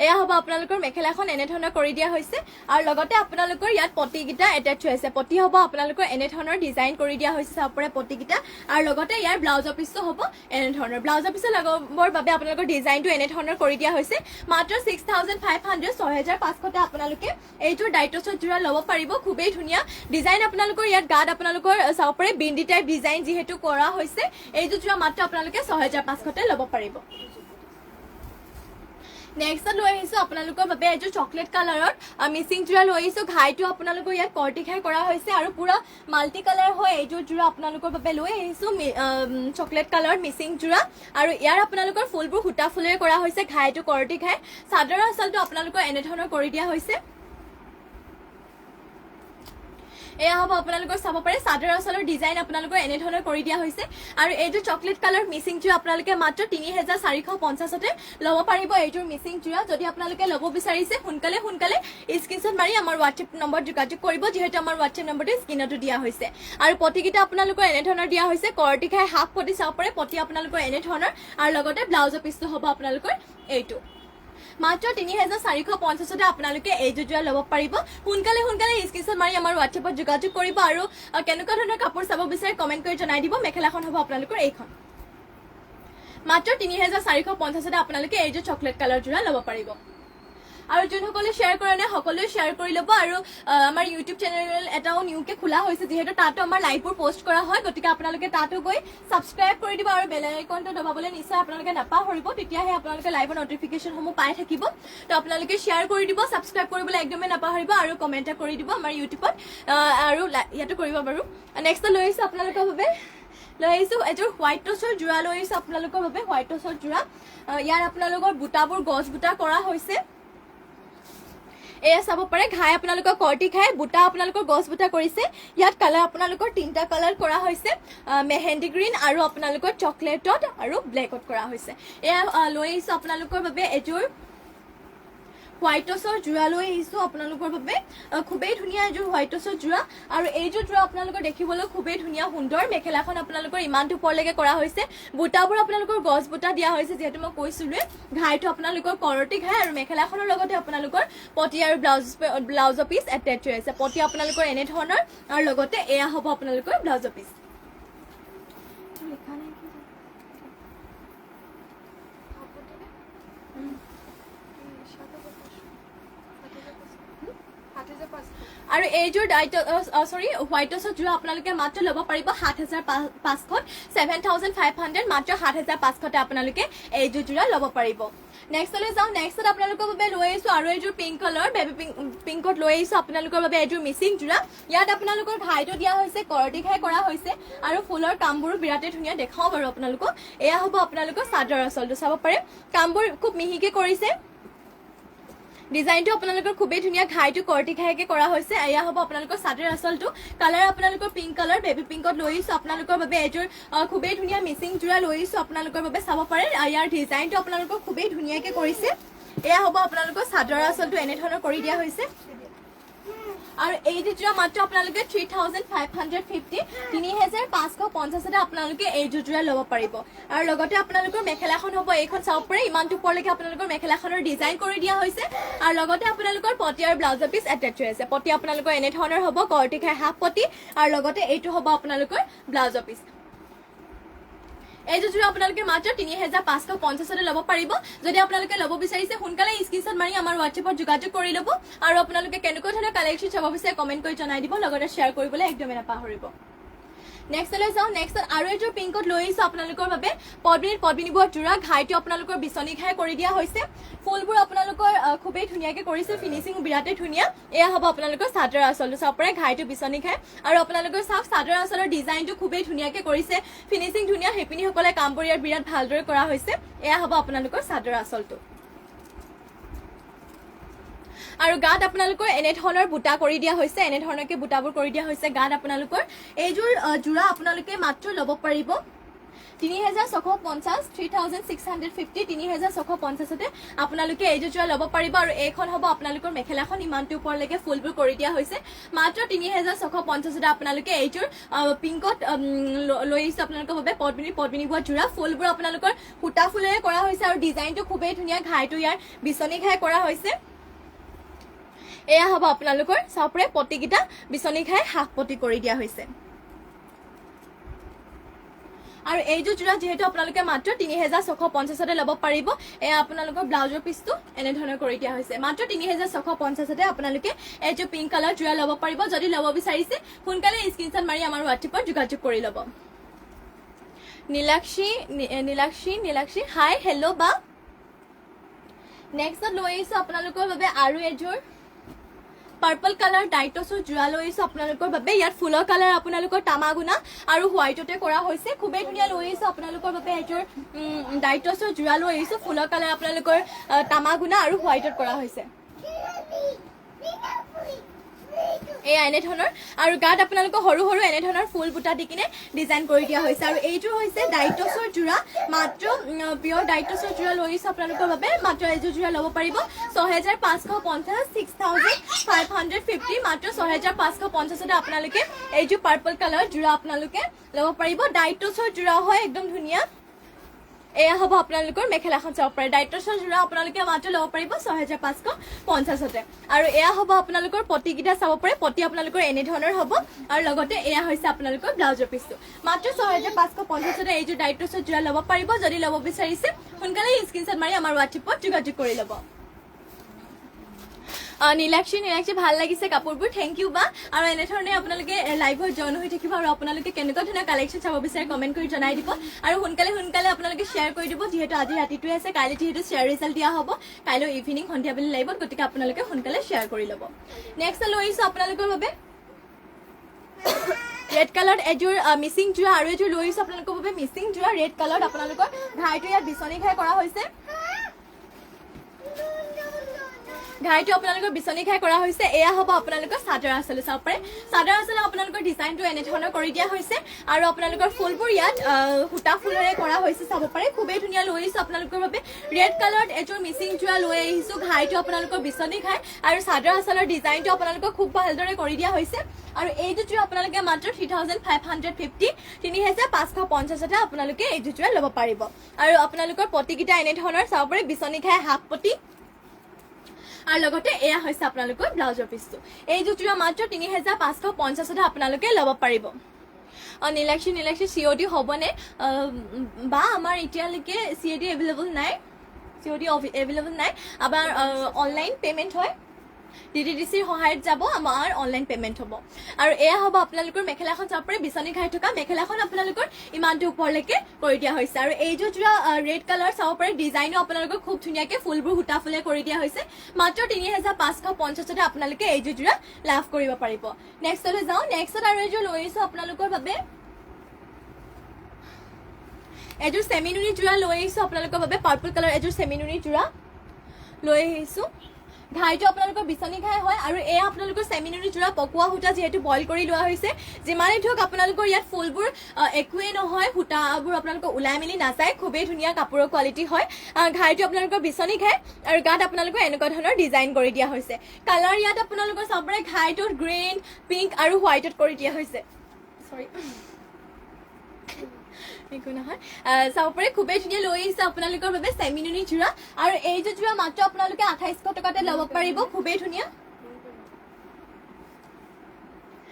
[SPEAKER 1] এয়া হ'ব আপোনালোকৰ মেখেলাখন এনে ধৰণৰ কৰি দিয়া হৈছে আৰু লগতে আপোনালোকৰ ইয়াত পটিকেইটা এটেচ হৈ আছে পটি হ'ব আপোনালোকৰ এনে ধৰণৰ ডিজাইন কৰি দিয়া হৈছে চাব পাৰে পটিকেইটা আৰু লগতে ইয়াৰ ব্লাউজৰ পিচটো হ'ব এনে ধৰণৰ ব্লাউজৰ পিছত লগাবৰ বাবে আপোনালোকৰ ডিজাইনটো এনে ধৰণৰ কৰি দিয়া হৈছে মাত্ৰ 6500 6500তে আপোনালোকে এইযোৰ ডাইটছৰ যোৰা ল'ব পাৰিব খুবেই ধুনীয়া ডিজাইন আপোনালোকৰ ইয়াত গাত আপোনালোকৰ চাব পাৰে বিন্দি টাইপ ডিজাইন যিহেতু কৰা হৈছে এইযোৰ যোৰা মাত্ৰ আপোনালোকে 6500তে ল'ব পাৰিব নেক্সট লৈ আহিছোঁ আপোনালোকৰ বাবে এইযোৰ চকলেট কালাৰত মিচিং যোৰা লৈ আহিছোঁ ঘাইটো আপোনালোকৰ ইয়াত কৰ্টি খাই কৰা হৈছে আৰু পুৰা মাল্টি কালাৰ হয় এইযোৰ যোৰা আপোনালোকৰ বাবে লৈ আহিছোঁ চকলেট কালাৰত মিচিং যোৰা আৰু ইয়াৰ আপোনালোকৰ ফুলবোৰ সূতা ফুলেৰে কৰা হৈছে ঘাইটো কৰ্টি খাই চাদৰৰ আচলটো আপোনালোকৰ এনেধৰণৰ কৰি দিয়া হৈছে এয়া হ'ব আপোনালোকৰ চাব পাৰে চাদৰ আচলৰ ডিজাইন আপোনালোকৰ এনে ধৰণৰ কৰি দিয়া হৈছে আৰু এইযোৰ চকলেট কালাৰ মিচিং যোৰা আপোনালোকে মাত্ৰ 3450তে ল'ব পাৰিব এইযোৰ মিচিং যোৰা যদি আপোনালোকে ল'ব বিচাৰিছে সোনকালে স্ক্ৰীনশ্বট মাৰি আমাৰ হোৱাটছএপ নম্বৰ যোগাযোগ কৰিব যিহেতু আমাৰ হোৱাটছএপ নম্বৰটো স্ক্ৰীনতো দিয়া হৈছে আৰু পটিকেইটা আপোনালোকৰ এনে ধৰণৰ দিয়া হৈছে কৰ্টি খাই হাফ পটি চাব পাৰে পটি আপোনালোকৰ এনে ধৰণৰ আৰু লগতে ব্লাউজৰ পিচটো হ'ব আপোনালোকৰ এইটো মাত্ৰ 3450তে আপোনালোকে এইযোৰ যোৰা ল'ব পাৰিব সোনকালে স্ক্ৰীনশ্বট মাৰি আমাৰ হোৱাটছএপত যোগাযোগ কৰিব আৰু কেনেকুৱা ধৰণৰ কাপোৰ চাব বিচাৰে কমেণ্ট কৰি জনাই দিব মেখেলাখন হ'ব আপোনালোকৰ এইখন মাত্ৰ 3450তে আপোনালোকে এইযোৰ চকলেট কালাৰ যোৰা ল'ব পাৰিব আৰু যোনসকলে শ্বেয়াৰ কৰা নাই সকলোৱে শ্বেয়াৰ কৰি ল'ব আৰু আমাৰ ইউটিউব চেনেল এটাও নিউকে খোলা হৈছে যিহেতু তাতো আমাৰ লাইভবোৰ পোষ্ট কৰা হয় গতিকে আপোনালোকে তাতো গৈ ছাবস্ক্ৰাইব কৰি দিব আৰু বেল আইকনটো দবাবলৈ নিশ্চয় আপোনালোকে নাপাহৰিব তেতিয়াহে আপোনালোকে লাইভৰ নটিফিকেশ্যনসমূহ পাই থাকিব তো আপোনালোকে শ্বেয়াৰ কৰি দিব ছাবস্ক্ৰাইব কৰিবলৈ একদমেই নাপাহৰিব আৰু কমেণ্ট কৰি দিব আমাৰ ইউটিউবত আৰু ইয়াতো কৰিব বাৰু নেক্সট লৈ আহিছোঁ আপোনালোকৰ বাবে লৈ আহিছোঁ এইযোৰ হোৱাইট টচৰ যোৰা লৈ আহিছোঁ আপোনালোকৰ বাবে হোৱাইট টচৰ যোৰা ইয়াৰ আপোনালোকৰ বুটাবোৰ গছ বুটা কৰা হৈছে এয়া চাব পাৰে ঘাই আপোনালোকৰ কৰ্টি খাই বুটা আপোনালোকৰ গছ বুটা কৰিছে ইয়াত কালাৰ আপোনালোকৰ তিনিটা কালাৰ কৰা হৈছে মেহেন্দি গ্ৰীণ আৰু আপোনালোকৰ চকলেটত আৰু ব্লেকত কৰা হৈছে এয়া লৈ আহিছোঁ আপোনালোকৰ বাবে এযোৰ হোৱাইট টচৰ যোৰা লৈ আহিছোঁ আপোনালোকৰ বাবে খুবেই ধুনীয়া এযোৰ হোৱাইট টচৰ যোৰা আৰু এইযোৰ যোৰা আপোনালোকৰ দেখিবলৈ খুবেই ধুনীয়া সুন্দৰ মেখেলাখন আপোনালোকৰ ইমানটো ওপৰলৈকে কৰা হৈছে বুটাবোৰ আপোনালোকৰ গছ বুটা দিয়া হৈছে যিহেতু মই কৈছিলোৱে ঘাইটো আপোনালোকৰ কৰটি ঘাই আৰু মেখেলাখনৰ লগতে আপোনালোকৰ পটি আৰু ব্লাউজৰ পিচ এটেচ হৈ আছে পটি আপোনালোকৰ এনে ধৰণৰ আৰু লগতে এয়া হ'ব আপোনালোকৰ ব্লাউজৰ পিচ আৰু এইযোৰ সৰি হোৱাইট টছত যোৰা আপোনালোকে মাত্ৰ ল'ব পাৰিব ৭৫০০ ৭৫০০ মাত্ৰ ৭৫০০ আপোনালোকে এইযোৰ যোৰা ল'ব পাৰিব নেক্সটলৈ যাওঁ নেক্সটত আপোনালোকৰ বাবে লৈ আহিছোঁ আৰু এইযোৰ পিংক কালাৰ বেবী পিংকত লৈ আহিছোঁ আপোনালোকৰ বাবে এইযোৰ মিচিং যোৰা ইয়াত আপোনালোকৰ ঘাইটো দিয়া হৈছে কৰটি ঘাই কৰা হৈছে আৰু ফুলৰ কামবোৰো বিৰাটেই ধুনীয়া দেখাওঁ বাৰু আপোনালোকক এয়া হ'ব আপোনালোকৰ চাদৰ আঁচলটো চাব পাৰে কামবোৰ খুব মিহিকে কৰিছে ডিজাইনটো আপোনালোকৰ খুবেই ধুনীয়া ঘাইটো কৰটি ঘাইকে কৰা হৈছে এয়া হ'ব আপোনালোকৰ চাদৰ আঁচলটো কালাৰ আপোনালোকৰ পিংক কালাৰ বেবী পিংকত লৈ আহিছোঁ আপোনালোকৰ বাবে এইযোৰ খুবেই ধুনীয়া মিচিং যোৰা লৈ আহিছোঁ আপোনালোকৰ বাবে চাব পাৰে ইয়াৰ ডিজাইনটো আপোনালোকৰ খুবেই ধুনীয়াকে কৰিছে এয়া হ'ব আপোনালোকৰ চাদৰ আঁচলটো এনেধৰণৰ কৰি দিয়া হৈছে আৰু এই যোৰা মাত্ৰ আপোনালোকে 3550 3550 আপোনালোকে এই যোৰা ল'ব পাৰিব আৰু লগতে আপোনালোকৰ মেখেলাখন হ'ব এইখন চাব পাৰে ইমানটো ওপৰলৈকে আপোনালোকৰ মেখেলাখনৰ ডিজাইন কৰি দিয়া হৈছে আৰু লগতে আপোনালোকৰ পটি আৰু ব্লাউজৰ পিচ এটাচ হৈ আছে পটি আপোনালোকৰ এনেধৰণৰ হ'ব কৰটি খাই হাফ পটি আৰু লগতে এইটো হ'ব আপোনালোকৰ ব্লাউজৰ পিচ এই যোৰা আপোনালোকে মাত্ৰ 3550 ল'ব পাৰিব যদি আপোনালোকে ল'ব বিচাৰিছে সোনকালে স্ক্ৰিনশ্বট মাৰি আমাৰ হোৱাটছএপত যোগাযোগ কৰি ল'ব আৰু আপোনালোকে কেনেকুৱা ধৰণৰ কালেকশ্যন চাব বিচাৰে কমেণ্ট কৰি জনাই দিব লগতে শ্বেয়াৰ কৰিবলৈ একদমেই নাপাহৰিব নেক্সটলৈ যাওঁ নেক্সট আৰু এইযোৰ পিংকত লৈ আহিছোঁ আপোনালোকৰ বাবে পদ্মিনী বোৱা যোৰা ঘাইটো আপোনালোকৰ বিচনী ঘাই কৰি দিয়া হৈছে ফুলবোৰ আপোনালোকৰ খুবেই ধুনীয়াকৈ কৰিছে ফিনিচিং বিৰাটেই ধুনীয়া এয়া হ'ব আপোনালোকৰ চাদৰ আঁচলটো চাব পাৰে ঘাইটো বিচনী ঘাই আৰু আপোনালোকৰ চাওক চাদৰ আঁচলৰ ডিজাইনটো খুবেই ধুনীয়াকৈ কৰিছে ফিনিচিং ধুনীয়া শিপিনীসকলে কামবোৰ ইয়াত বিৰাট ভালদৰে কৰা হৈছে এয়া হ'ব আপোনালোকৰ চাদৰ আঁচলটো আৰু গাত আপোনালোকৰ এনেধৰণৰ বুটা কৰি দিয়া হৈছে এনেধৰণকে বুটাবোৰ কৰি দিয়া হৈছে গাত আপোনালোকৰ এইযোৰ যোৰা আপোনালোকে মাত্ৰ ল'ব পাৰিব 3650 3650 3650 আপোনালোকে এইযোৰ যোৰা ল'ব পাৰিব আৰু এইখন হ'ব আপোনালোকৰ মেখেলাখন ইমানটো ওপৰলৈকে ফুলবোৰ কৰি দিয়া হৈছে মাত্ৰ 3650 আপোনালোকে এইযোৰ পিংকত লৈ আহিছোঁ আপোনালোকৰ বাবে পদ্মিনী বোৱা যোৰা ফুলবোৰ আপোনালোকৰ সূতা ফুলেৰে কৰা হৈছে আৰু ডিজাইনটো খুবেই ধুনীয়া ঘাইটো ইয়াৰ বিচনী ঘাই কৰা হৈছে এয়া হ'ব আপোনালোকৰ চাপৰে পটিকিটা বিচনী খাই হাফ পটি কৰি দিয়া হৈছে আৰু এইযোৰ যোৰা যেহেতু আপোনালোকে মাত্ৰ 3650 ল'ব পাৰিব এয়া আপোনালোকৰ ব্লাউজৰ পিচটো এনেধৰণৰ কৰি দিয়া হৈছে মাত্ৰ 3650 আপোনালোকে এইযোৰ পিংক কালাৰ যোৰা ল'ব পাৰিব যদি ল'ব বিচাৰিছে সোনকালে স্ক্ৰিনশ্বট মাৰি আমাৰ হোৱাটছএপত যোগাযোগ কৰি ল'ব নীলাক্ষী হাই হেল্ল' বা নেক্সটত লৈ আহিছোঁ আপোনালোকৰ বাবে আৰু এযোৰ পাৰ্পল কালাৰ ডাইটছৰ যোৰা লৈ আহিছোঁ আপোনালোকৰ বাবে ইয়াত ফুলৰ কালাৰ আপোনালোকৰ তামাগুনা আৰু হোৱাইটতে কৰা হৈছে খুবেই ধুনীয়া লৈ আহিছোঁ আপোনালোকৰ বাবে এযোৰ ডাইটছৰ যোৰা লৈ আহিছোঁ ফুলৰ কালাৰ আপোনালোকৰ তামাগুনা আৰু হোৱাইটত কৰা হৈছে এয়া এনেধৰণৰ আৰু গাত আপোনালোকৰ সৰু সৰু এনেধৰণৰ ফুল বুটা দি কিনে ডিজাইন কৰি দিয়া হৈছে আৰু এইযোৰ হৈছে ডাইটছৰ যোৰা মাত্ৰ পিয়ৰ ডাইটছৰ যোৰা লৈ আহিছোঁ আপোনালোকৰ বাবে মাত্ৰ এইযোৰ যোৰা ল'ব পাৰিব 6550 6550 মাত্ৰ 6550 আপোনালোকে এইযোৰ পাৰ্পল কালাৰ যোৰা আপোনালোকে ল'ব পাৰিব ডাইটছৰ যোৰা হয় একদম ধুনীয়া এয়া হ'ব আপোনালোকৰ মেখেলাখন চাব পাৰে ডাইটছৰ যোৰা আপোনালোকে মাত্ৰ ল'ব পাৰিব 6550 আৰু এয়া হ'ব আপোনালোকৰ পটিকিটা চাব পাৰে পটি আপোনালোকৰ এনেধৰণৰ হ'ব আৰু লগতে এয়া হৈছে আপোনালোকৰ ব্লাউজৰ পিচটো মাত্ৰ 6550 এইযোৰ ডাইটছৰ যোৰা ল'ব পাৰিব যদি ল'ব বিচাৰিছে সোনকালে স্ক্ৰিনশ্বট মাৰি আমাৰ হোৱাটছএপত যোগাযোগ কৰি ল'ব নীলাক্ষী ভাল লাগিছে কাপোৰবোৰ থেংক ইউ বা আৰু এনেধৰণে আপোনালোকে লাইভত জইন হৈ থাকিব আৰু আপোনালোকে কেনেকুৱা ধৰণৰ কালেকশ্যন চাব বিচাৰে কমেণ্ট কৰি জনাই দিব আৰু সোনকালে আপোনালোকে শ্বেয়াৰ কৰি দিব যিহেতু আজি ৰাতিটোৱে আছে কাইলৈ যিহেতু শ্বেয়াৰ ৰিজাল্ট দিয়া হ'ব কাইলৈ ইভিনিং সন্ধিয়াবেলি লাইভত গতিকে আপোনালোকে সোনকালে শ্বেয়াৰ কৰি ল'ব নেক্সট লৈ আহিছোঁ আপোনালোকৰ বাবে ৰেড কালাৰ এযোৰ মিচিং যোৰা আৰু এযোৰ লৈ আহিছোঁ আপোনালোকৰ বাবে মিচিং যোৰা ৰেড কালাৰত আপোনালোকৰ ঘাইটো ইয়াত বিচনী ঘাই কৰা হৈছে ঘাইটো আপোনালোকৰ বিচনী খাই কৰা হৈছে এয়া হ'ব আপোনালোকৰ চাদৰ আঁচল চাব পাৰে চাদৰ আঁচল আপোনালোকৰ ডিজাইনটো এনেধৰণৰ কৰি দিয়া হৈছে আৰু আপোনালোকৰ ফুলবোৰ ইয়াত সূতা ফুলেৰে কৰা হৈছে চাব পাৰে খুবেই ধুনীয়া লৈ আহিছোঁ আপোনালোকৰ বাবে ৰেড কালাৰত এযোৰ মিচিং যোৰা লৈ আহিছোঁ ঘাইটো আপোনালোকৰ বিচনী খাই আৰু চাদৰ আঁচলৰ ডিজাইনটো আপোনালোকৰ খুব ভালদৰে কৰি দিয়া হৈছে আৰু এইটো যোৰা আপোনালোকে মাত্ৰ 3550 3550 আপোনালোকে এইটো যোৰা ল'ব পাৰিব আৰু আপোনালোকৰ পটিকিটা এনেধৰণৰ চাব পাৰে বিচনী খাই হাফ পটি আৰু লগতে এয়া হৈছে আপোনালোকৰ ব্লাউজৰ পিচটো এইযোৰ যোৰা মাত্ৰ 3550 আপোনালোকে ল'ব পাৰিব নীলাক্ষী COD হ'বনে বা আমাৰ এতিয়ালৈকে COD এভেইলেবল নাই আমাৰ অনলাইন পেমেণ্ট হয় DTDCৰ সহায়ত যাব আমাৰ অনলাইন পেমেন্ট হ'ব আৰু এয়া হ'ব আপোনালোকৰ মেখেলাখন চাব পাৰে বিচনী ঘাই থকা মেখেলাখন আপোনালোকৰ ইমানটো ওপৰলৈকে কৰি দিয়া হৈছে আৰু এইযোৰ যোৰা ৰেড কালাৰ চাব পাৰে ডিজাইনো আপোনালোকৰ খুব ধুনীয়াকে ফুলবোৰ সূতা ফুলে কৰি দিয়া হৈছে মাত্ৰ 3550 আপোনালোকে এইযোৰ যোৰা লাভ কৰিব পাৰিব নেক্সটলৈ যাওঁ নেক্সট আৰু এইযোৰ লৈছো আপোনালোকৰ বাবে এযোৰ সেমিনুনি যোৰা লৈ আহিছো আপোনালোকৰ বাবে পাৰ্পল কালাৰ এযোৰ সেমিনুনি যোৰা লৈ আহিছো ঘাইটো আপোনালোকৰ বিচনী ঘাই হয় আৰু এয়া আপোনালোকৰ সেমিনুনি যোৰা পকোৱা সূতা যেহেতু বইল কৰি লোৱা হৈছে যিমানে ধৰক আপোনালোকৰ ইয়াত ফুলবোৰ একোৱে নহয় সূতাবোৰ আপোনালোকৰ ওলাই মেলি নাযায় খুবেই ধুনীয়া কাপোৰৰ কোৱালিটি হয় ঘাইটো আপোনালোকৰ বিচনী ঘাই আৰু গাত আপোনালোকৰ এনেকুৱা ধৰণৰ ডিজাইন কৰি দিয়া হৈছে কালাৰ ইয়াত আপোনালোকৰ চাব পাৰে ঘাইটোত গ্ৰীণ পিংক আৰু হোৱাইটত কৰি দিয়া হৈছে সৰি একো নহয় চাব পাৰে খুবেই ধুনীয়া লৈ আহিছে আপোনালোকৰ বাবে সেমিনুনি যোৰা আৰু এইযোৰ যোৰা মাত্ৰ আপোনালোকে 2800 টকাতে ল'ব পাৰিব খুবেই ধুনীয়া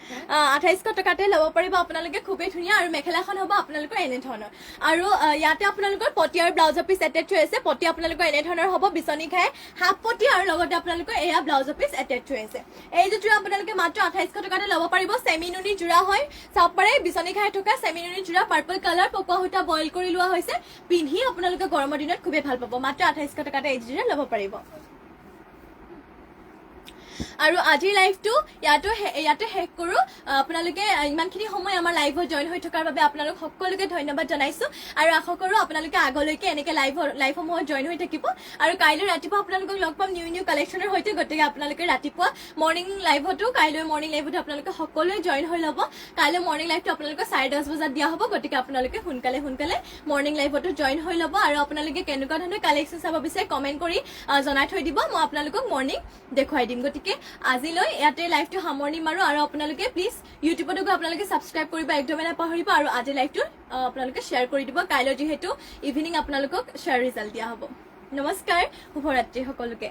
[SPEAKER 1] 2800 টকাতে ল'ব পাৰিব আপোনালোকে খুবেই ধুনীয়া আৰু মেখেলাখন হ'ব আপোনালোকৰ এনে ধৰণৰ আৰু ইয়াতে আপোনালোকৰ পটি আৰু ব্লাউজৰ পিচ এটেচ হৈ আছে পটি আপোনালোকৰ এনে ধৰণৰ হ'ব বিচনী ঘাই হাফ পটি আৰু লগতে আপোনালোকৰ এয়া ব্লাউজৰ পিচ এটেচ হৈ আছে এইযোৰ যোৰা আপোনালোকে মাত্ৰ 2800 টকাতে ল'ব পাৰিব সেমিনুনি যোৰা হয় চাব পাৰে বিচনী ঘাই থকা সেমিনুনি যোৰা পাৰ্পল কালাৰ পকোৱা সূতা বইল কৰি লোৱা হৈছে পিন্ধি আপোনালোকে গৰমৰ দিনত খুবেই ভাল পাব মাত্ৰ 2800 টকাতে এইযোৰ যোৰা ল'ব পাৰিব আৰু আজিৰ লাইভটো ইয়াতে শেষ কৰো আপোনালোকে ইমানখিনি সময় আমাৰ লাইভত জয়েন হৈ থকাৰ বাবে আপোনালোক সকলোকে ধন্যবাদ জনাইছো আৰু আশা কৰো আপোনালোকে আগলৈকে এনেকৈ লাইভসমূহত জয়েন হৈ থাকিব আৰু কাইলৈ ৰাতিপুৱা আপোনালোকক লগ পাম নিউ কালেকশ্যনৰ সৈতে গতিকে আপোনালোকে ৰাতিপুৱা মৰ্নিং লাইভতো কাইলৈ মৰ্নিং লাইভতো আপোনালোকে সকলোৱে জয়েন হৈ ল'ব কাইলৈ মৰ্নিং লাইভটো আপোনালোকে 10:30 বজাত দিয়া হ'ব গতিকে আপোনালোকে সোনকালে মৰ্নিং লাইভতো জয়েন হৈ ল'ব আৰু আপোনালোকে কেনেকুৱা ধৰণৰ কালেকশ্যন চাব বিচাৰে কমেণ্ট কৰি জনাই থৈ দিব মই আপোনালোকক মৰ্নিং দেখুৱাই দিম গতিকে আজিলৈ ইয়াতে লাইভটো সামৰণি মাৰো আৰু আপোনালোকে প্লিজ ইউটিউবতো গৈ আপোনালোকে সাবস্ক্ৰাইব কৰিব একদম নাপাহৰিব আৰু আজি লাইভটো আপোনালোকে শ্বেয়াৰ কৰি দিব কাইলৈ যিহেতু ইভিনিং আপোনালোকক শ্বেয়াৰ ৰিজাল্ট দিয়া হ'ব নমস্কাৰ শুভৰাত্ৰি সকলোকে